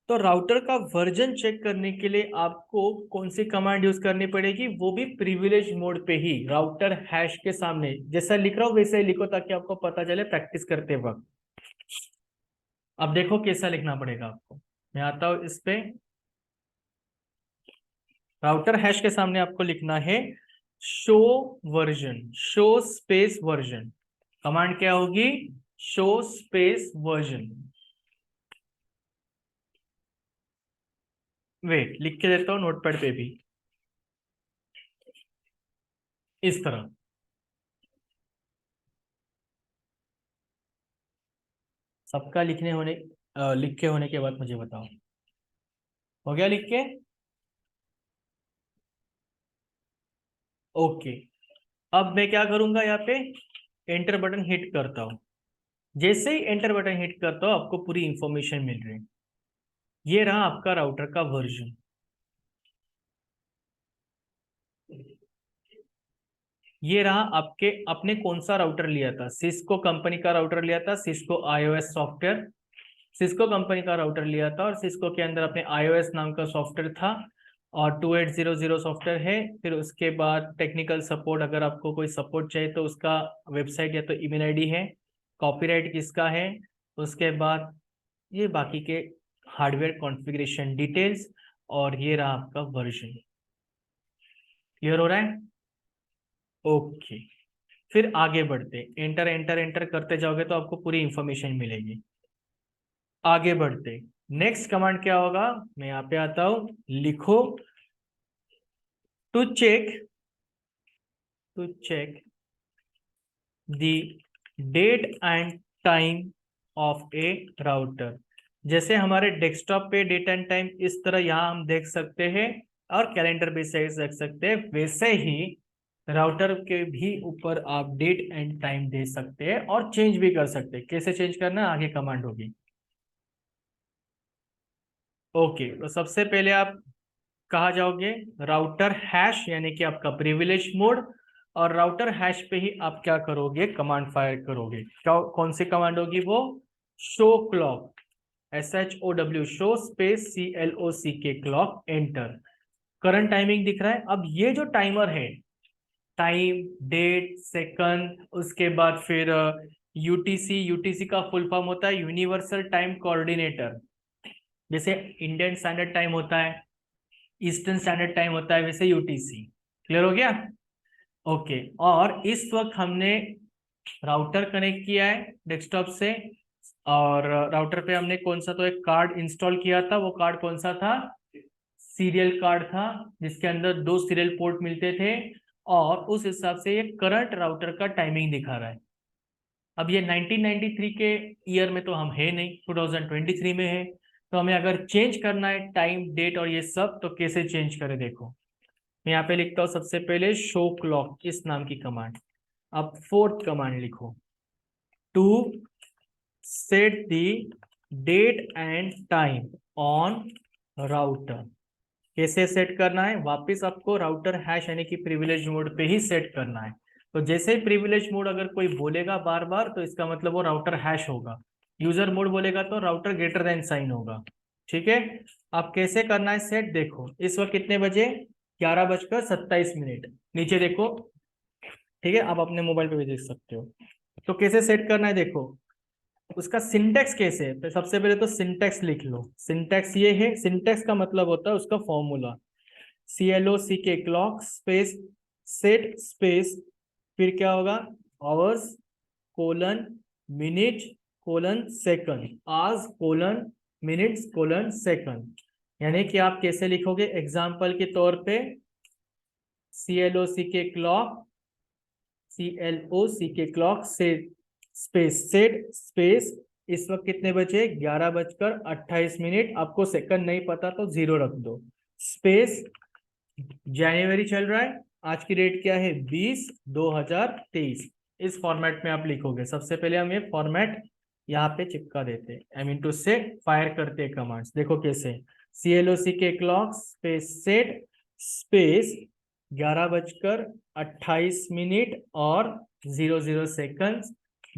तो राउटर का वर्जन चेक करने के लिए आपको कौन सी कमांड यूज करनी पड़ेगी, वो भी प्रिविलेज मोड पे ही, राउटर हैश के सामने। जैसा लिख रहा हूं वैसे ही लिखो ताकि आपको पता चले प्रैक्टिस करते वक्त। अब देखो कैसा लिखना पड़ेगा आपको, मैं आता हूं इस पे। राउटर हैश के सामने आपको लिखना है show version, show space version. Command क्या होगी, शो स्पेस वर्जन। वेट, लिख के देता हूं नोटपैड पे भी, इस तरह। सबका लिख के होने के बाद मुझे बताओ, हो गया लिख के। ओके, अब मैं क्या करूंगा, यहाँ पे एंटर बटन हिट करता हूं। जैसे ही एंटर बटन हिट करता हूं आपको पूरी इंफॉर्मेशन मिल रही है। ये रहा आपका राउटर का वर्जन। ये रहा आपके, अपने कौन सा राउटर लिया था, सिस्को कंपनी का राउटर लिया था, Cisco iOS software, Cisco company का राउटर लिया था, और सिस्को के अंदर अपने iOS नाम का सॉफ्टवेयर था, और 2800 सॉफ्टवेयर है। फिर उसके बाद टेक्निकल सपोर्ट, अगर आपको कोई सपोर्ट चाहिए तो उसका वेबसाइट या तो ईमेल आईडी है, कॉपीराइट किसका है, उसके बाद ये बाकी के हार्डवेयर कॉन्फ़िगरेशन डिटेल्स, और ये रहा आपका वर्जन। क्लियर हो रहा है। ओके, फिर आगे बढ़ते, एंटर एंटर एंटर करते जाओगे तो आपको पूरी इंफॉर्मेशन मिलेगी। आगे बढ़ते, नेक्स्ट कमांड क्या होगा, मैं यहाँ पे आता हूं, लिखो to check the date and time of a router. जैसे हमारे डेस्कटॉप पे डेट एंड टाइम इस तरह यहाँ हम देख सकते हैं, और कैलेंडर भी से देख सकते हैं, वैसे ही राउटर के भी ऊपर आप डेट एंड टाइम दे सकते हैं और चेंज भी कर सकते हैं। कैसे चेंज करना है, आगे कमांड होगी। ओके, तो सबसे पहले आप कहा जाओगे, राउटर हैश, यानी कि आपका प्रिविलेज मोड, और राउटर हैश पे ही आप क्या करोगे, कमांड फायर करोगे। क्या, कौन सी कमांड होगी वो, show clock, SHOW, show space CLOCK clock, enter. Current timing दिख रहा है। अब ये जो टाइमर है, टाइम, डेट, सेकंड, उसके बाद फिर यूटीसी का फुल फॉर्म होता है यूनिवर्सल टाइम कोऑर्डिनेटर। जैसे इंडियन स्टैंडर्ड टाइम होता है, ईस्टर्न स्टैंडर्ड टाइम होता है, वैसे यूटीसी। क्लियर हो गया। ओके, और इस वक्त हमने राउटर कनेक्ट किया है डेस्कटॉप से, और राउटर पे हमने कौन सा तो एक कार्ड इंस्टॉल किया था, वो कार्ड कौन सा था, सीरियल कार्ड था जिसके अंदर 2 सीरियल पोर्ट मिलते थे और उस हिसाब से ये करंट राउटर का टाइमिंग दिखा रहा है। अब ये 1993 के ईयर में तो हम है नहीं, 2023 में है, तो हमें अगर चेंज करना है टाइम डेट और ये सब, तो कैसे चेंज करें देखो। मैं यहाँ पे लिखता हूँ सबसे पहले शो क्लॉक इस नाम की कमांड। अब फोर्थ कमांड लिखो, to set the date and time on router. कैसे सेट करना है, वापस आपको राउटर हैश यानी कि प्रिविलेज मोड पे ही सेट करना है। तो जैसे ही प्रिविलेज मोड अगर कोई बोलेगा बार बार, तो इसका मतलब वो राउटर हैश होगा। यूजर मोड बोलेगा तो राउटर ग्रेटर देन साइन होगा। ठीक है, अब कैसे करना है सेट देखो। इस वक्त कितने बजे, 11:27। नीचे देखो, ठीक है, आप अपने मोबाइल पे भी देख सकते हो। तो कैसे सेट करना है देखो, उसका सिंटेक्स कैसे है, तो सबसे पहले तो सिंटेक्स लिख लो। सिंटेक्स ये है, सिंटेक्स का मतलब होता है उसका formula, CLOCK clock space set space, फिर क्या होगा, hours colon minute colon second, hours colon minutes colon second. यानी कि आप कैसे लिखोगे, एग्जाम्पल के तौर पे CLOCK क्लॉक, CLOCK क्लॉक से स्पेस सेट स्पेस, इस वक्त कितने बजे, 11:28। आपको सेकंड नहीं पता तो 0 रख दो, स्पेस जनवरी चल रहा है, आज की डेट क्या है, 20/2023। इस फॉर्मेट में आप लिखोगे। सबसे पहले हम ये फॉर्मेट यहाँ पे चिपका देते हैं, आई मीन टू से फायर करते हैं कमांड्स। देखो कैसे, CLOCK clock space set space 11:28 और 00 सेकंड,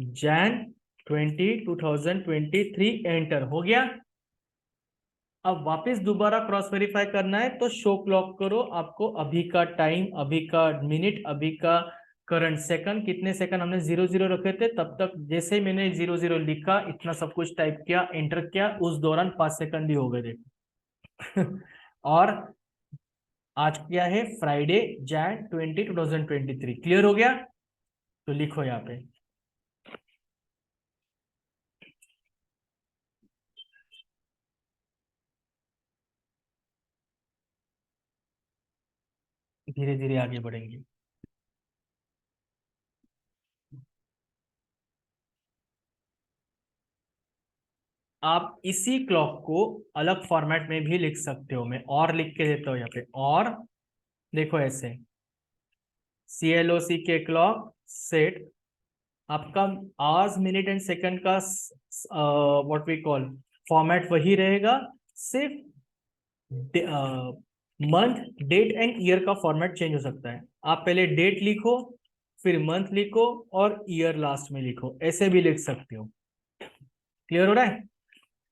जैन 2023 एंटर हो गया। अब वापस दोबारा क्रॉस वेरीफाई करना है तो शो क्लॉक करो, आपको अभी का टाइम, अभी का मिनट, अभी का करंट सेकंड, कितने सेकंड हमने 00 रखे थे तब तक, जैसे मैंने 00 लिखा, इतना सब कुछ टाइप किया, एंटर किया, उस दौरान 5 सेकंड ही हो गए देखो। और आज क्या है, फ्राइडे, जैन 2023। क्लियर हो गया, तो लिखो यहाँ पे। धीरे धीरे आगे बढ़ेंगे। आप इसी क्लॉक को अलग फॉर्मेट में भी लिख सकते हो, मैं और लिख के देता हूँ यहाँ पे। और देखो ऐसे, CLOCK क्लॉक सेट, आपका आवर्स मिनट एंड सेकंड का व्हाट वी कॉल फॉर्मेट वही रहेगा, सिर्फ मंथ डेट एंड ईयर का फॉर्मेट चेंज हो सकता है। आप पहले डेट लिखो, फिर मंथ लिखो और ईयर लास्ट में लिखो, ऐसे भी लिख सकते हो। क्लियर हो रहा है।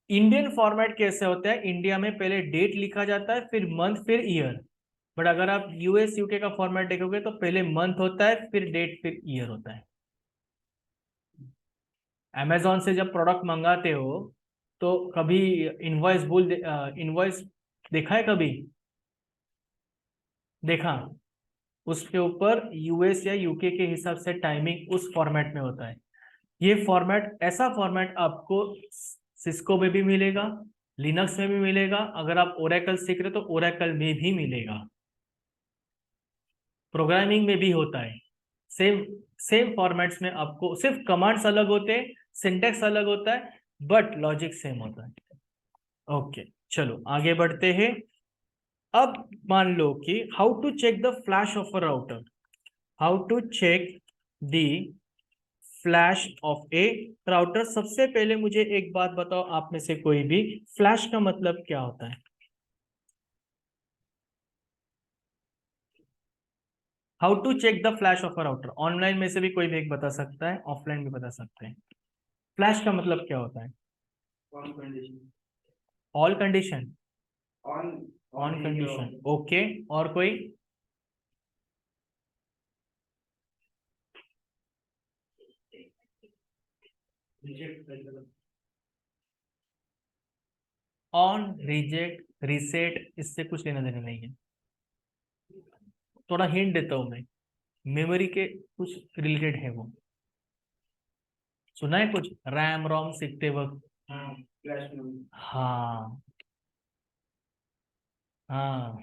इंडियन फॉर्मेट कैसे होता है, इंडिया में पहले डेट लिखा जाता है, फिर मंथ, फिर ईयर। बट अगर आप US UK का फॉर्मेट देखोगे तो पहले मंथ होता है, फिर डेट, फिर ईयर होता है। अमेजोन से जब प्रोडक्ट मंगाते हो तो कभी इनवॉइस देखा है, कभी देखा, उसके ऊपर US या UK के हिसाब से टाइमिंग उस फॉर्मेट में होता है। ये फॉर्मेट, ऐसा फॉर्मेट आपको सिस्को में भी मिलेगा, लिनक्स में भी मिलेगा, अगर आप ओरेकल सीख रहे तो ओरेकल में भी मिलेगा, प्रोग्रामिंग में भी होता है। सेम सेम फॉर्मेट्स में आपको, सिर्फ कमांड्स अलग होते हैं, सिंटेक्स अलग होता है, बट लॉजिक सेम होता है। ओके, चलो आगे बढ़ते हैं। अब मान लो कि how to check the flash of a router, how to check the flash of a router. सबसे पहले मुझे एक बात बताओ, आप में से कोई भी, फ्लैश का मतलब क्या होता है। How to check the flash of a router, online में से भी कोई भी एक बता सकता है, ऑफलाइन भी बता सकते हैं। फ्लैश का मतलब क्या होता है, all condition, on on condition, okay. और कोई, ऑन, रिजेक्ट, रीसेट, इससे कुछ लेना देना नहीं है। थोड़ा हिंट देता हूं मैं, मेमोरी के कुछ रिलेटेड है वो। सुना है कुछ, रैम रोम सीखते वक्त। फ्लैश में हाँ, हाँ,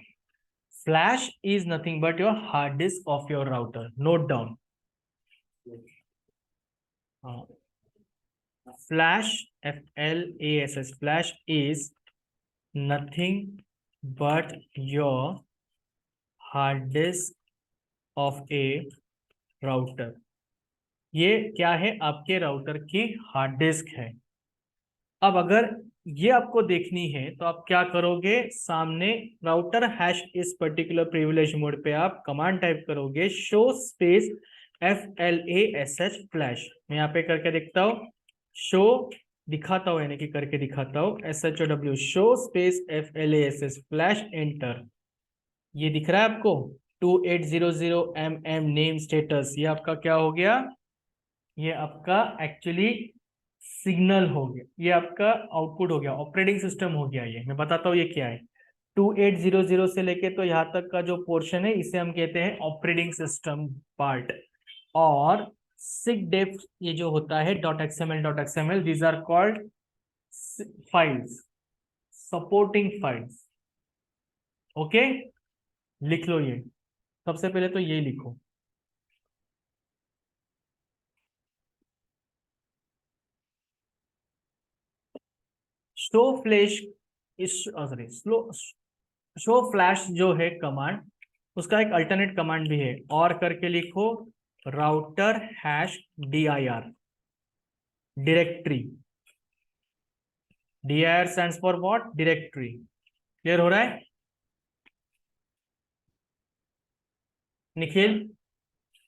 flash is nothing but your hard disk of your router, note down. हाँ, flash, FLASH, flash is nothing but your hard disk of a router. ये क्या है? आपके राउटर की हार्ड डिस्क है। अब अगर ये आपको देखनी है तो आप क्या करोगे? सामने राउटर हैश इस पर्टिकुलर प्रिविलेज मोड पे आप कमांड टाइप करोगे, शो स्पेस FLASH फ्लैश। मैं यहाँ पे करके दिखता हूँ, शो दिखाता हूँ, यानी कि करके दिखाता हूँ, SHOW, show space FLASH flash, enter. ये दिख रहा है आपको 2800 नेम स्टेटस। ये आपका क्या हो गया? ये आपका एक्चुअली सिग्नल हो गया, ये आपका आउटपुट हो गया, ऑपरेटिंग सिस्टम हो गया। ये मैं बताता हूँ ये क्या है। 2800 से लेके तो यहाँ तक का जो पोर्शन है इसे हम कहते हैं ऑपरेटिंग सिस्टम पार्ट। और SIGDEF ये जो होता है .xml these are called files, supporting files. Okay, लिख लो ये। सबसे पहले तो ये लिखो, शो फ्लैश इस सॉरी स्लो शो फ्लैश जो है कमांड, उसका एक अल्टरनेट कमांड भी है, और करके लिखो router hash dir directory. dir stands for what? Directory. Clear हो रहा है निखिल?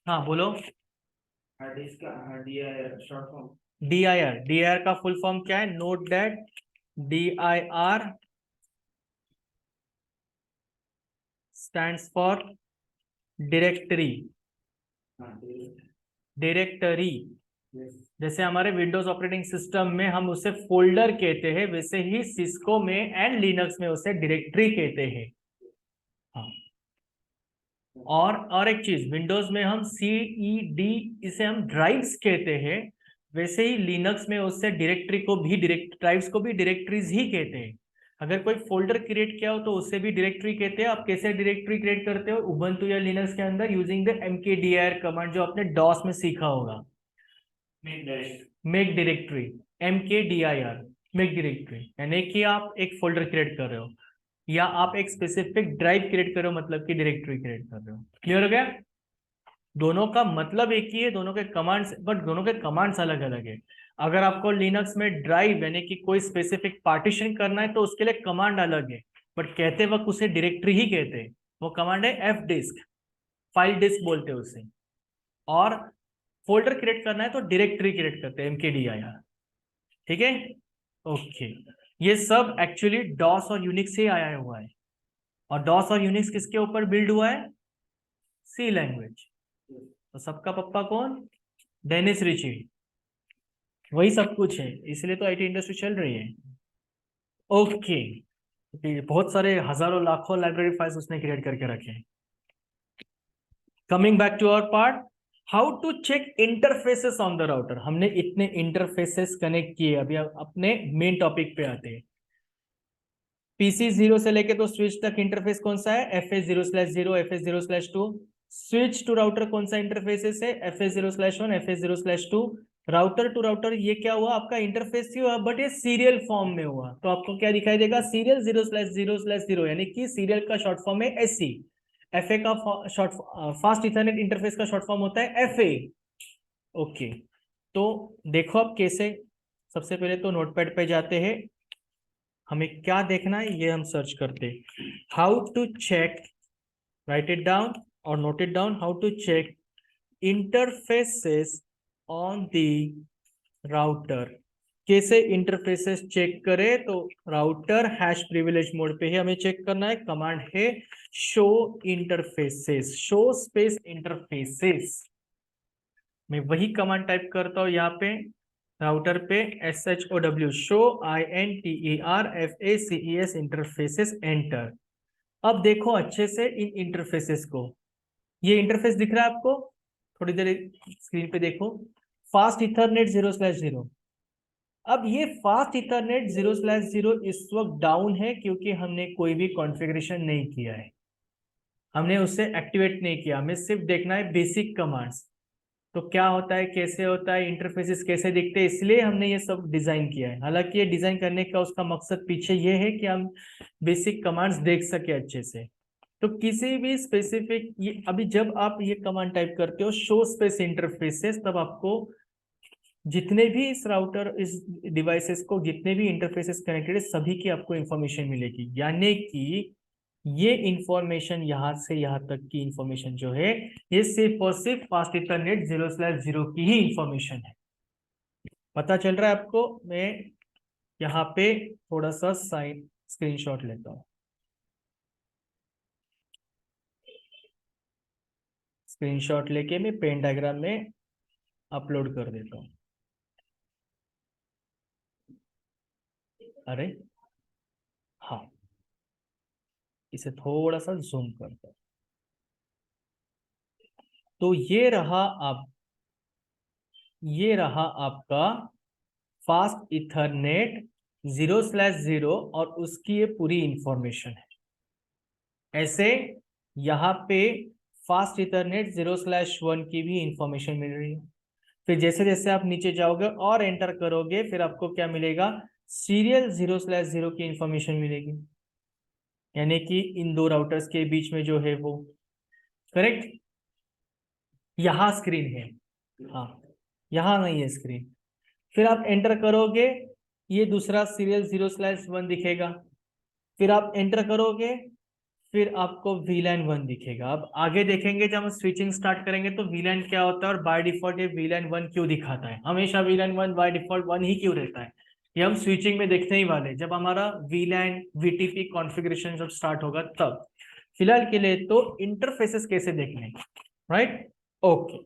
हाँ बोलो। dir का फुल फॉर्म क्या है? Note that dir stands for directory. Directory जैसे हमारे विंडोज ऑपरेटिंग सिस्टम में हम उसे फोल्डर कहते हैं, वैसे ही सिस्को में एंड लिनक्स में उसे डायरेक्टरी कहते हैं। हाँ, और एक चीज, विंडोज में हम CED इसे हम ड्राइव्स कहते हैं, वैसे ही लिनक्स में उससे डायरेक्टरी को भी ड्राइव्स को भी डायरेक्टरीज ही कहते हैं। अगर कोई फोल्डर क्रिएट किया हो तो उसे भी डायरेक्टरी कहते हैं। आप कैसे डायरेक्टरी क्रिएट करते हो? उबंटू या लिनक्स के अंदर यूजिंग द mkdir कमांड जो आपने डॉस में सीखा होगा, make directory, mkdir, make directory. यानी कि आप एक फोल्डर क्रिएट कर रहे हो या आप एक स्पेसिफिक ड्राइव क्रिएट कर रहे हो, मतलब कि डायरेक्टरी क्रिएट कर रहे हो। क्लियर हो गया? दोनों का मतलब एक ही है, दोनों के कमांड्स, बट दोनों के कमांड्स अलग अलग है। अगर आपको लिनक्स में ड्राइव यानी कि कोई स्पेसिफिक पार्टीशन करना है तो उसके लिए कमांड अलग है, बट कहते वक्त उसे डायरेक्टरी ही कहते हैं। वो कमांड है fdisk, फाइल डिस्क बोलते हैं उसे। और फोल्डर क्रिएट करना है तो डायरेक्टरी क्रिएट करते हैं, mkdir। ठीक है, ओके। ये सब एक्चुअली डॉस और यूनिक्स से आया हुआ है। और डॉस और यूनिक्स किसके ऊपर बिल्ड हुआ है? C language. तो सबका पप्पा कौन? Dennis Ritchie. वही सब कुछ है, इसलिए तो आईटी इंडस्ट्री चल रही है। ओके, बहुत सारे हजारों लाखों लाइब्रेरी फाइल्स उसने क्रिएट करके रखे हैं। Coming back to our part, how to check interfaces on the router. हमने इतने इंटरफेसेस कनेक्ट किए, अभी अपने मेन टॉपिक पे आते हैं। PC 0 से लेके तो स्विच तक इंटरफेस कौन सा है? FS0/0, FS0/2। Switch to router कौन सा इंटरफेसेस है? FS0/1, FS0/2। Router to router ये क्या हुआ? आपका इंटरफेस ही हुआ, बट ये सीरियल फॉर्म में हुआ। तो आपको क्या दिखाई देगा? सीरियल 0/0/0, यानी कि सीरियल का शॉर्ट फॉर्म है SE। FA का शॉर्ट, फास्ट इथरनेट इंटरफेस का शॉर्ट फॉर्म होता है FA। ओके, तो देखो आप कैसे। सबसे पहले तो नोटपैड पे जाते हैं, हमें क्या देखना है ये हम सर्च करते हैं। How to check, write it down और note it down, how to check interfaces on the router. कैसे इंटरफेसेस चेक करें? तो राउटर हैश प्रिविलेज मोड पे ही हमें चेक करना है। कमांड है show interfaces, show space interfaces. मैं वही कमांड टाइप करता हूं यहाँ पे राउटर पे, SHOW, show INTERFACES interfaces, enter. अब देखो अच्छे से इन इंटरफेसेस को। ये इंटरफेस दिख रहा है आपको? थोड़ी देर स्क्रीन पे देखो। फास्ट इथरनेट 0/0, अब ये फास्ट इथरनेट 0/0 इस वक्त डाउन है क्योंकि हमने कोई भी कॉन्फ़िगरेशन नहीं किया है, हमने उससे एक्टिवेट नहीं किया, हमें सिर्फ देखना है बेसिक कमांड्स। तो क्या होता है, कैसे होता है, इंटरफेसेस कैसे दिखते हैं, इसलिए हमने ये सब डिजाइन किया है। हालांकि ये डिजाइन करने का उसका मकसद पीछे ये है कि हम बेसिक कमांड्स देख सके अच्छे से। तो किसी भी स्पेसिफिक, ये अभी जब आप ये कमांड टाइप करते हो शो स्पेस इंटरफेसेस, तब आपको जितने भी इस राउटर, इस डिवाइसेस को जितने भी इंटरफेसेस कनेक्टेड है सभी की आपको इंफॉर्मेशन मिलेगी। यानी कि ये इंफॉर्मेशन यहाँ से यहाँ तक की इंफॉर्मेशन जो है ये सिर्फ और सिर्फ फास्ट इथरनेट 0/0 की ही इंफॉर्मेशन है। पता चल रहा है आपको? मैं यहाँ पे थोड़ा सा साइन स्क्रीनशॉट लेता हूँ, स्क्रीनशॉट लेके मैं पेन डायग्राम में अपलोड कर देता हूँ। अरे हाँ, इसे थोड़ा सा जूम करता हूँ। तो ये रहा आपका फास्ट इथरनेट 0/0 और उसकी ये पूरी इंफॉर्मेशन है। ऐसे यहाँ पे फास्ट इथरनेट 0/1 की भी इंफॉर्मेशन मिल रही है। फिर जैसे जैसे आप नीचे जाओगे और एंटर करोगे फिर आपको क्या मिलेगा, सीरियल 0/0 की इंफॉर्मेशन मिलेगी, यानी कि इन दो राउटर्स के बीच में जो है वो। करेक्ट? यहाँ स्क्रीन है, हाँ यहाँ नहीं है स्क्रीन। फिर आप एंटर करोगे, ये दूसरा सीरियल 0/1 दिखेगा। फिर आप एंटर करोगे, फिर आपको VLAN 1 दिखेगा। अब आगे देखेंगे जब हम स्विचिंग स्टार्ट करेंगे तो VLAN क्या होता है और बाय डिफॉल्ट ये VLAN 1 क्यों दिखाता है, हमेशा VLAN 1 बाय डिफॉल्ट 1 ही क्यों रहता है, ये हम स्विचिंग में देखने ही वाले जब हमारा VLAN VTP कॉन्फ़िगरेशन जब स्टार्ट होगा तब। फिलहाल के लिए तो इंटरफेसेस कैसे देखने, राइट? ओके।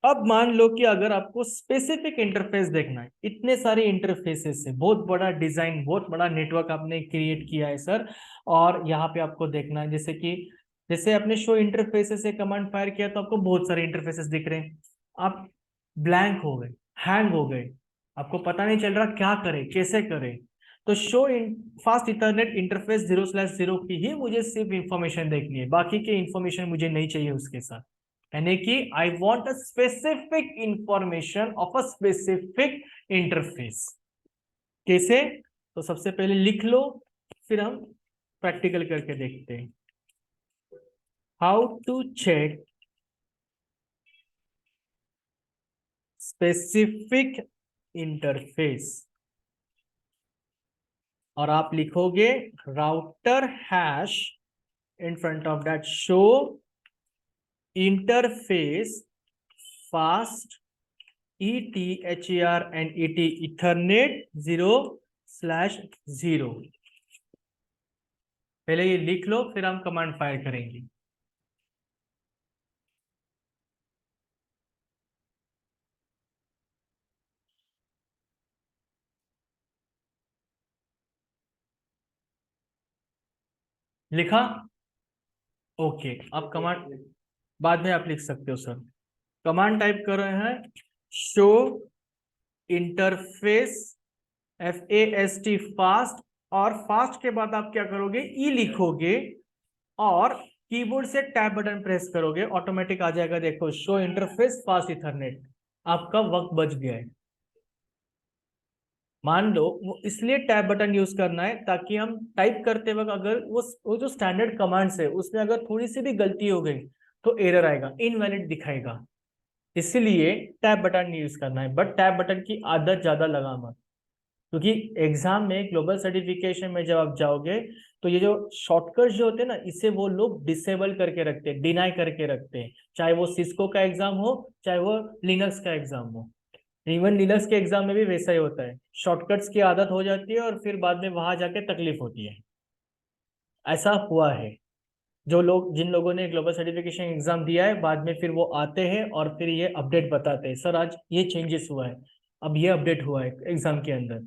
अब मान लो कि अगर आपको स्पेसिफिक इंटरफेस देखना है, इतने सारे इंटरफेसेस है, बहुत बड़ा डिजाइन, बहुत बड़ा नेटवर्क आपने क्रिएट किया है सर, और यहाँ पे आपको देखना है जैसे आपने शो इंटरफेसेस से कमांड फायर किया तो आपको बहुत सारे इंटरफेसेस दिख रहे हैं, आप ब्लैंक हो गए, हैंग हो गए, आपको पता नहीं चल रहा क्या करे कैसे करे। तो शो फास्ट इथरनेट इंटरफेस 0/0 की ही मुझे सिर्फ इंफॉर्मेशन देखनी है, बाकी की इंफॉर्मेशन मुझे नहीं चाहिए उसके साथ। यानी कि I want a specific information of a specific interface. कैसे? तो सबसे पहले लिख लो, फिर हम प्रैक्टिकल करके देखते हैं। How to check specific interface, और आप लिखोगे router hash in front of that show interface fast ETHERNET ethernet 0/0। पहले ये लिख लो फिर हम कमांड फायर करेंगे। लिखा? ओके। अब कमांड बाद में आप लिख सकते हो सर। कमांड टाइप कर रहे हैं शो इंटरफेस FAST फास्ट, और फास्ट के बाद आप क्या करोगे, ई लिखोगे और कीबोर्ड से टैब बटन प्रेस करोगे, ऑटोमेटिक आ जाएगा। देखो शो इंटरफेस फास्ट इथरनेट, आपका वक्त बच गया है। मान लो वो इसलिए टैब बटन यूज करना है ताकि हम टाइप करते वक्त अगर वो जो स्टैंडर्ड कमांड्स है उसमें अगर थोड़ी सी भी गलती हो गई तो एरर आएगा, इनवैलिड दिखाएगा। इसलिए टैब बटन यूज करना है, बट टैब बटन की आदत ज्यादा लगा मत, क्योंकि एग्जाम में ग्लोबल सर्टिफिकेशन में जब आप जाओगे तो ये जो शॉर्टकट जो होते हैं ना, इसे वो लोग डिसेबल करके रखते हैं, डिनाई करके रखते हैं, चाहे वो सिस्को का एग्जाम हो चाहे वो लिनक्स का एग्जाम हो। इवन लिनक्स के एग्जाम में भी वैसा ही होता है, शॉर्टकट्स की आदत हो जाती है और फिर बाद में वहां जाके तकलीफ होती है। ऐसा हुआ है, जो लोग जिन लोगों ने ग्लोबल सर्टिफिकेशन एग्जाम दिया है बाद में फिर वो आते हैं और फिर ये अपडेट बताते हैं, सर आज ये चेंजेस हुआ है, अब ये अपडेट हुआ है एग्जाम के अंदर।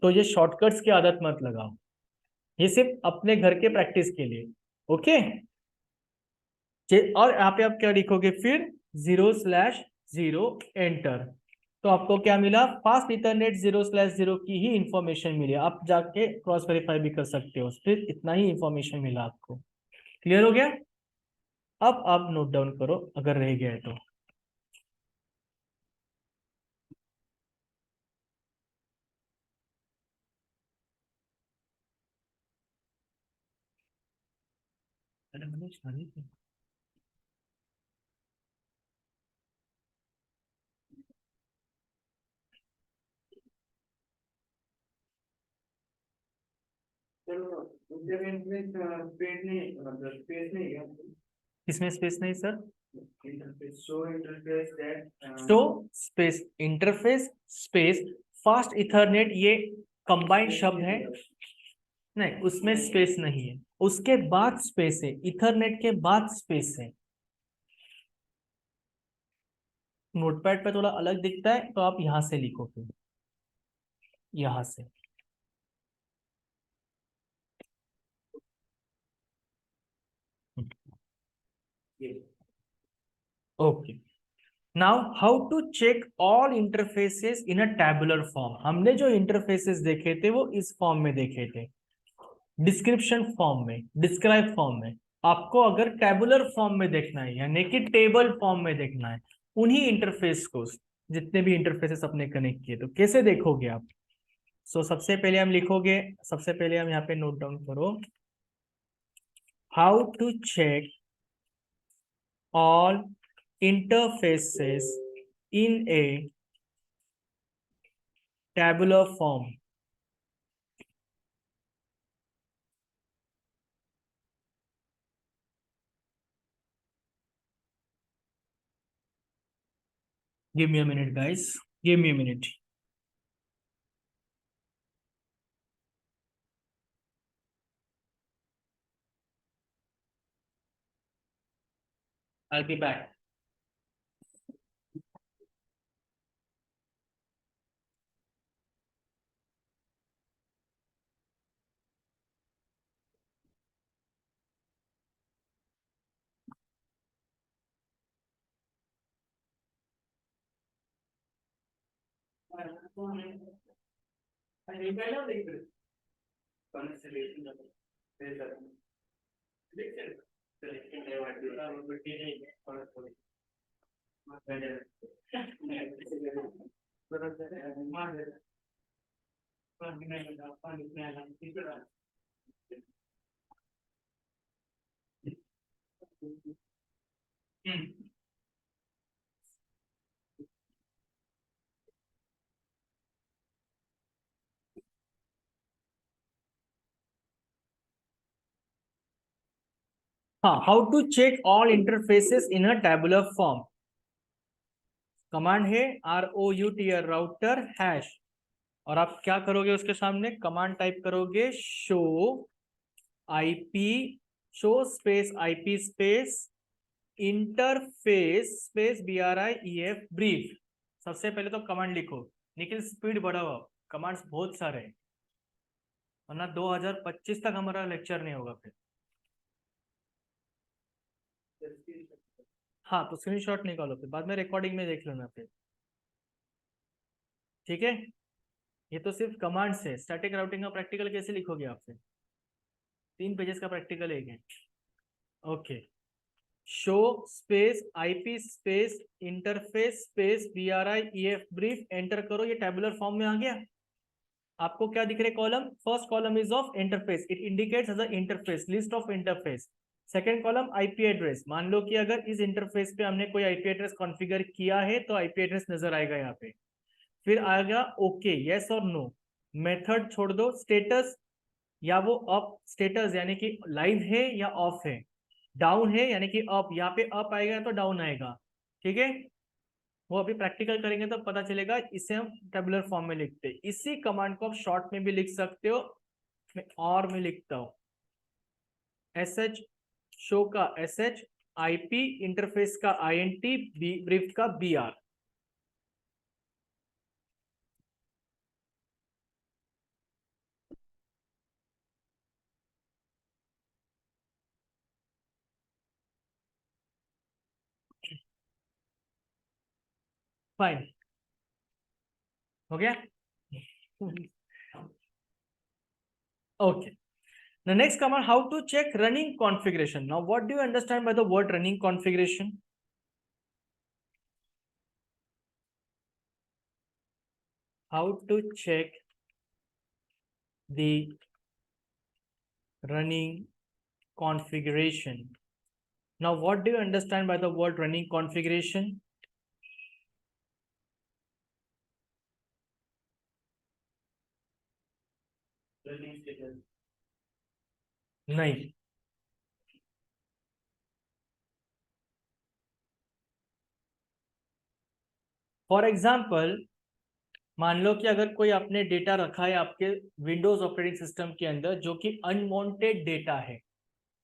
तो ये शॉर्टकट्स की आदत मत लगाओ, ये सिर्फ अपने घर के प्रैक्टिस के लिए। ओके। और यहाँ पे आप क्या लिखोगे फिर 0/0 एंटर। तो आपको क्या मिला, फास्ट इथरनेट 0/0 की ही इंफॉर्मेशन मिली। आप जाके क्रॉस वेरीफाई भी कर सकते हो, सिर्फ इतना ही इंफॉर्मेशन मिला आपको। क्लियर हो गया? अब आप नोट डाउन करो अगर रह गया है तो। अरे मनीष, नहीं थी। इसमें स्पेस नहीं sir. Show space interface space fast Ethernet, ये कंबाइंड शब्द है। नहीं, उसमें स्पेस नहीं है, उसके बाद स्पेस है, इथरनेट के बाद स्पेस है। नोटपैड पे थोड़ा अलग दिखता है, तो आप यहां से लिखो फिर, यहां से। Okay, now how to check all interfaces in a tabular form. हमने जो इंटरफेसेस देखे थे वो इस फॉर्म में देखे थे, डिस्क्रिप्शन फॉर्म में, डिस्क्राइब फॉर्म में। आपको अगर टैबुलर फॉर्म में देखना है, यानी कि टेबल फॉर्म में देखना है, उन्हीं इंटरफेस को, जितने भी इंटरफेसेस अपने कनेक्ट किए, तो कैसे देखोगे आप? सबसे पहले हम लिखोगे, सबसे पहले हम यहाँ पे नोट डाउन करो, how to check all interfaces in a tabular form. Give me a minute, guys. Give me a minute. I'll be back. हाँ, how to check all interfaces in a tabular form. Command है ROUTR, router hash, और आप क्या करोगे उसके सामने, command type करोगे, show IP, show space IP space interface space BRIEF brief. सबसे पहले तो कमांड लिखो, लेकिन स्पीड बढ़ाओ, कमांड्स बहुत सारे हैं, वरना 2025 तक हमारा लेक्चर नहीं होगा फिर। हाँ, तो स्क्रीनशॉट निकालो, फिर बाद में रिकॉर्डिंग में देख लेना फिर, ठीक है? ये तो सिर्फ कमांड्स है। स्टैटिक राउटिंग का प्रैक्टिकल कैसे लिखोगे आप फिर? 3 पेजेस का प्रैक्टिकल है। Okay, show space IP space interface space BRIEF brief, enter करो। ये टेबुलर फॉर्म में आ गया। आपको क्या दिख रहे column? First column is of interface, it indicates as a interface, list of interface. Second column IP address, मान लो कि अगर इस इंटरफेस पे हमने कोई आईपी एड्रेस कॉन्फ़िगर किया है तो आईपी एड्रेस नजर आएगा यहाँ पे। फिर आएगा ओके, यस और नो, मेथड छोड़ दो, स्टेटस, या वो अप स्टेटस यानी कि लाइव है या ऑफ है, डाउन है यानी कि अप, यहाँ पे अप आएगा तो डाउन आएगा, ठीक है? वो अभी प्रैक्टिकल करेंगे तो पता चलेगा। इसे हम टेबुलर फॉर्म में लिखते हैं। इसी कमांड को आप शॉर्ट में भी लिख सकते हो, मैं और में लिखता हूं, SH, शो का SH, IP इंटरफेस का INT, ब्रीफ का BR। फाइन, हो गया? Okay. The next command, how to check running configuration. Now, what do you understand by the word running configuration? How to check the running configuration. Now, what do you understand by the word running configuration? नहीं. For example, मान लो कि अगर कोई आपने data रखा है आपके विंडोज ऑपरेटिंग सिस्टम के अंदर जो कि अनवांटेड डेटा है,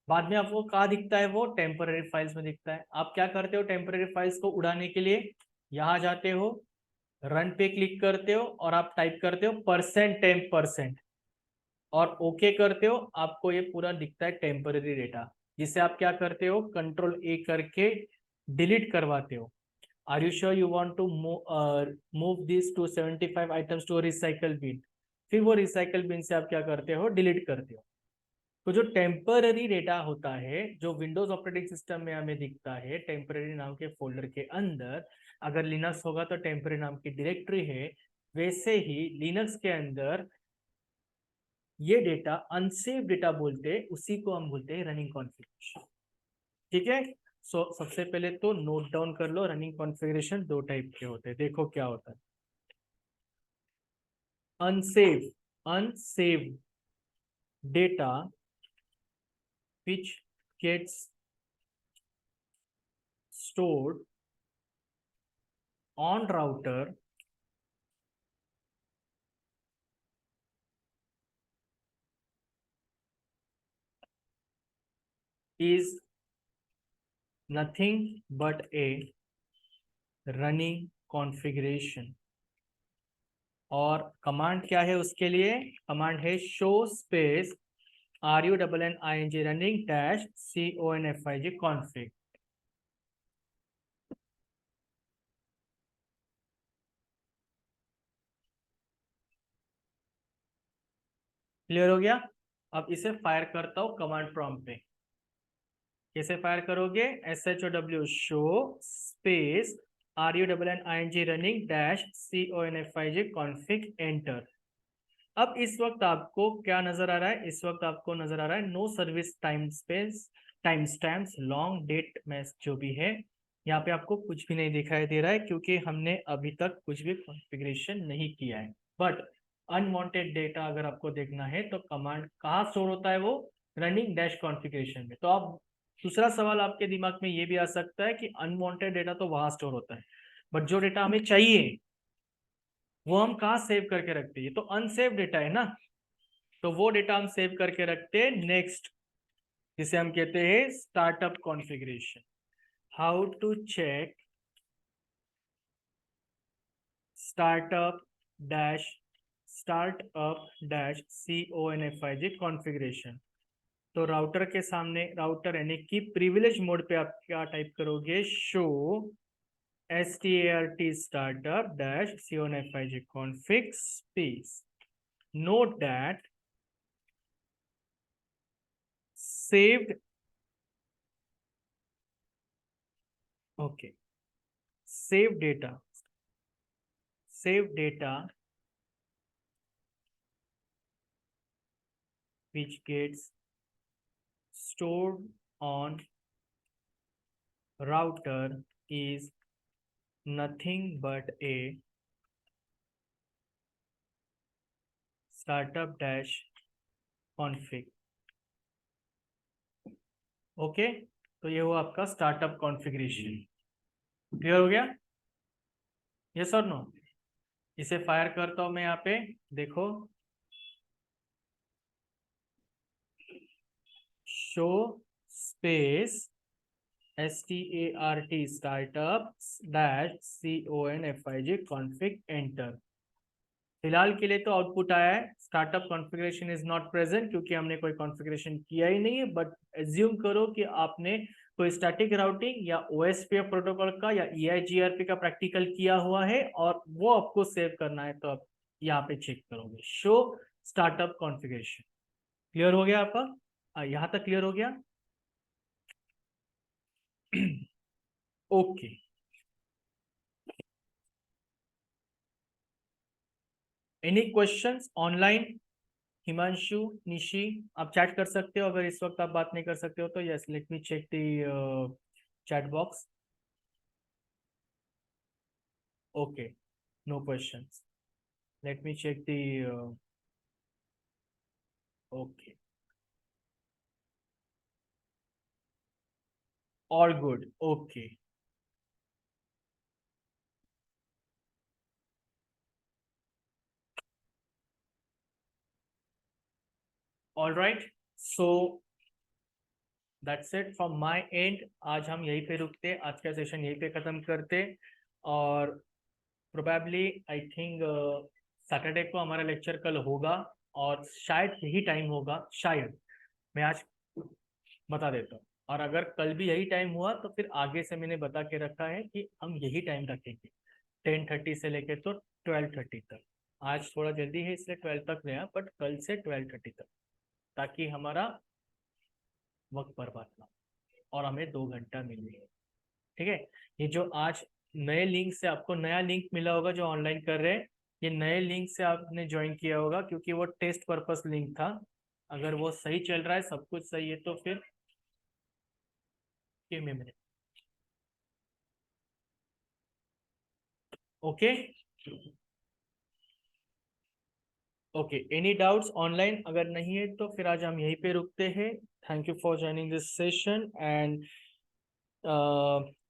बाद में आपको कहाँ दिखता है, वो टेम्पररी फाइल्स में दिखता है. आप क्या करते हो टेम्पररी फाइल्स को उड़ाने के लिए? यहाँ जाते हो, रन पे क्लिक करते हो और आप टाइप करते हो %temp% और ओके करते हो. आपको ये पूरा दिखता है टेम्पररी डेटा, जिसे आप क्या करते हो, कंट्रोल ए करके डिलीट करवाते हो. Are you sure you want to move these 275 items to a recycle bin? फिर वो रिसाइकल बिन से आप क्या करते हो, डिलीट करते हो. तो जो टेम्पररी डेटा होता है जो विंडोज ऑपरेटिंग सिस्टम में हमें दिखता है टेम्पररी नाम के फोल्डर के अंदर, अगर लिनक्स होगा तो टेम्पररी नाम की डायरेक्टरी है, वैसे ही लिनक्स के अंदर ये डेटा अनसेव डेटा बोलते हैं, उसी को हम बोलते हैं रनिंग कॉन्फ़िगरेशन. ठीक है. सबसे पहले तो नोट डाउन कर लो, रनिंग कॉन्फ़िगरेशन दो टाइप के होते हैं. देखो क्या होता है. Unsave data which gets stored on router is nothing but a running configuration. और कमांड क्या है उसके लिए? कमांड है show space RUNNING running -CONFIG config. Clear हो गया? अब इसे फायर करता हूं कमांड प्रॉम्प्ट पे. कैसे फायर करोगे? SHOW show space RUNNING running -CONFIG config enter. अब इस वक्त आपको क्या नजर आ रहा है? इस वक्त आपको नजर आ रहा है no service time space time stamps long date में जो भी है, यहाँ पे आपको कुछ भी नहीं दिखाई दे रहा है क्योंकि हमने अभी तक कुछ भी कॉन्फ़िगरेशन नहीं किया है. बट अनवांटेड डेटा अगर आपको देखना है तो कमांड कहाँ स्टोर होता है? वो रनिंग डैश कॉन्फ़िगरेशन में. तो आप दूसरा सवाल आपके दिमाग में ये भी आ सकता है कि अनवांटेड डेटा तो वहां स्टोर होता है, बट जो डेटा हमें चाहिए वो हम कहाँ सेव करके रखते हैं? ये तो अनसेव डेटा है ना. तो वो डेटा हम सेव करके रखते हैं नेक्स्ट, जिसे हम कहते हैं startup configuration. How to check startup dash CONFIG configuration. तो राउटर के सामने, राउटर यानी कि प्रिविलेज मोड पे आप क्या टाइप करोगे? Show START -CONFIG config space. Note that saved data which gets stored on router is nothing but a startup dash config. Okay, तो ये हुआ आपका स्टार्टअप कॉन्फ़िगरेशन. क्लियर हो गया? यस और नो? इसे फायर करता हूं मैं यहाँ पे, देखो show space START startup -CONFIG config enter. फिलहाल के लिए तो आउटपुट आया है startup configuration is not present, क्योंकि हमने कोई कॉन्फ़िगरेशन किया ही नहीं है. बट एज्यूम करो कि आपने कोई स्टैटिक राउटिंग या OSPF प्रोटोकॉल का या EIGRP का प्रैक्टिकल किया हुआ है और वो आपको सेव करना है, तो आप यहाँ पे चेक करोगे शो स्टार्टअप कॉन्फ़िगरेशन। क्लियर हो गया आपका? यहाँ तक क्लियर हो गया? Okay. Any questions online? Himanshu, Nishi, आप चैट कर सकते हो, अगर इस वक्त आप बात नहीं कर सकते हो तो yes, let me check the chat box. Okay, no questions, let me check the okay, all good, okay. All right, so that's it from my end. आज हम यहीं पे रुकते, आज का सेशन यहीं पे खत्म करते, और प्रोबेबली आई थिंक सैटरडे को हमारा लेक्चर कल होगा, और शायद यही टाइम होगा, शायद, मैं आज बता देता हूँ। और अगर कल भी यही टाइम हुआ तो फिर आगे से मैंने बता के रखा है कि हम यही टाइम रखेंगे, 10:30 से लेके तो 12:30 तक। आज थोड़ा जल्दी है इसलिए 12 तक गया, बट कल से 12:30 तक, ताकि हमारा वक्त बर्बाद ना हो और हमें 2 घंटा मिले। ठीक है? ये जो आज नए लिंक से आपको नया लिंक मिला होगा, जो ऑनलाइन कर रहे हैं, ये नए लिंक से आपने ज्वाइन किया होगा, क्योंकि वो टेस्ट पर्पस लिंक था। अगर वो सही चल रहा है, सब कुछ सही है, तो फिर give me a minute. Okay okay, any doubts online? अगर नहीं है तो फिर आज हम यहीं पे रुकते हैं। Thank you for joining this session, and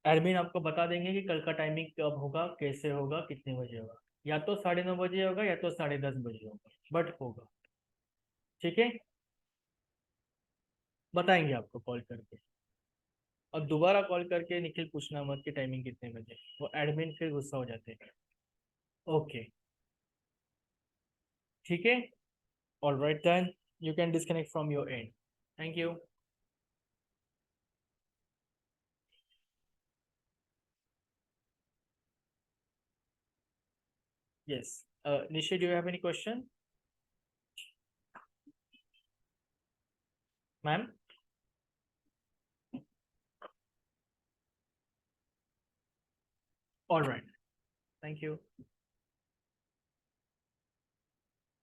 admin आपको बता देंगे कि कल का टाइमिंग कब होगा, कैसे होगा, कितने बजे होगा। या तो 9:30 बजे होगा या तो 10:30 बजे होगा, बट होगा। ठीक है, बताएंगे आपको कॉल करके। और दोबारा कॉल करके निखिल पूछना मत कि टाइमिंग कितने बजे, वो एडमिन फिर गुस्सा हो जाते हैं। ओके, ठीक है, all right then, you can disconnect from your end. Thank you. Yes. Nishi, do you have any question? Ma'am? All right. Thank you.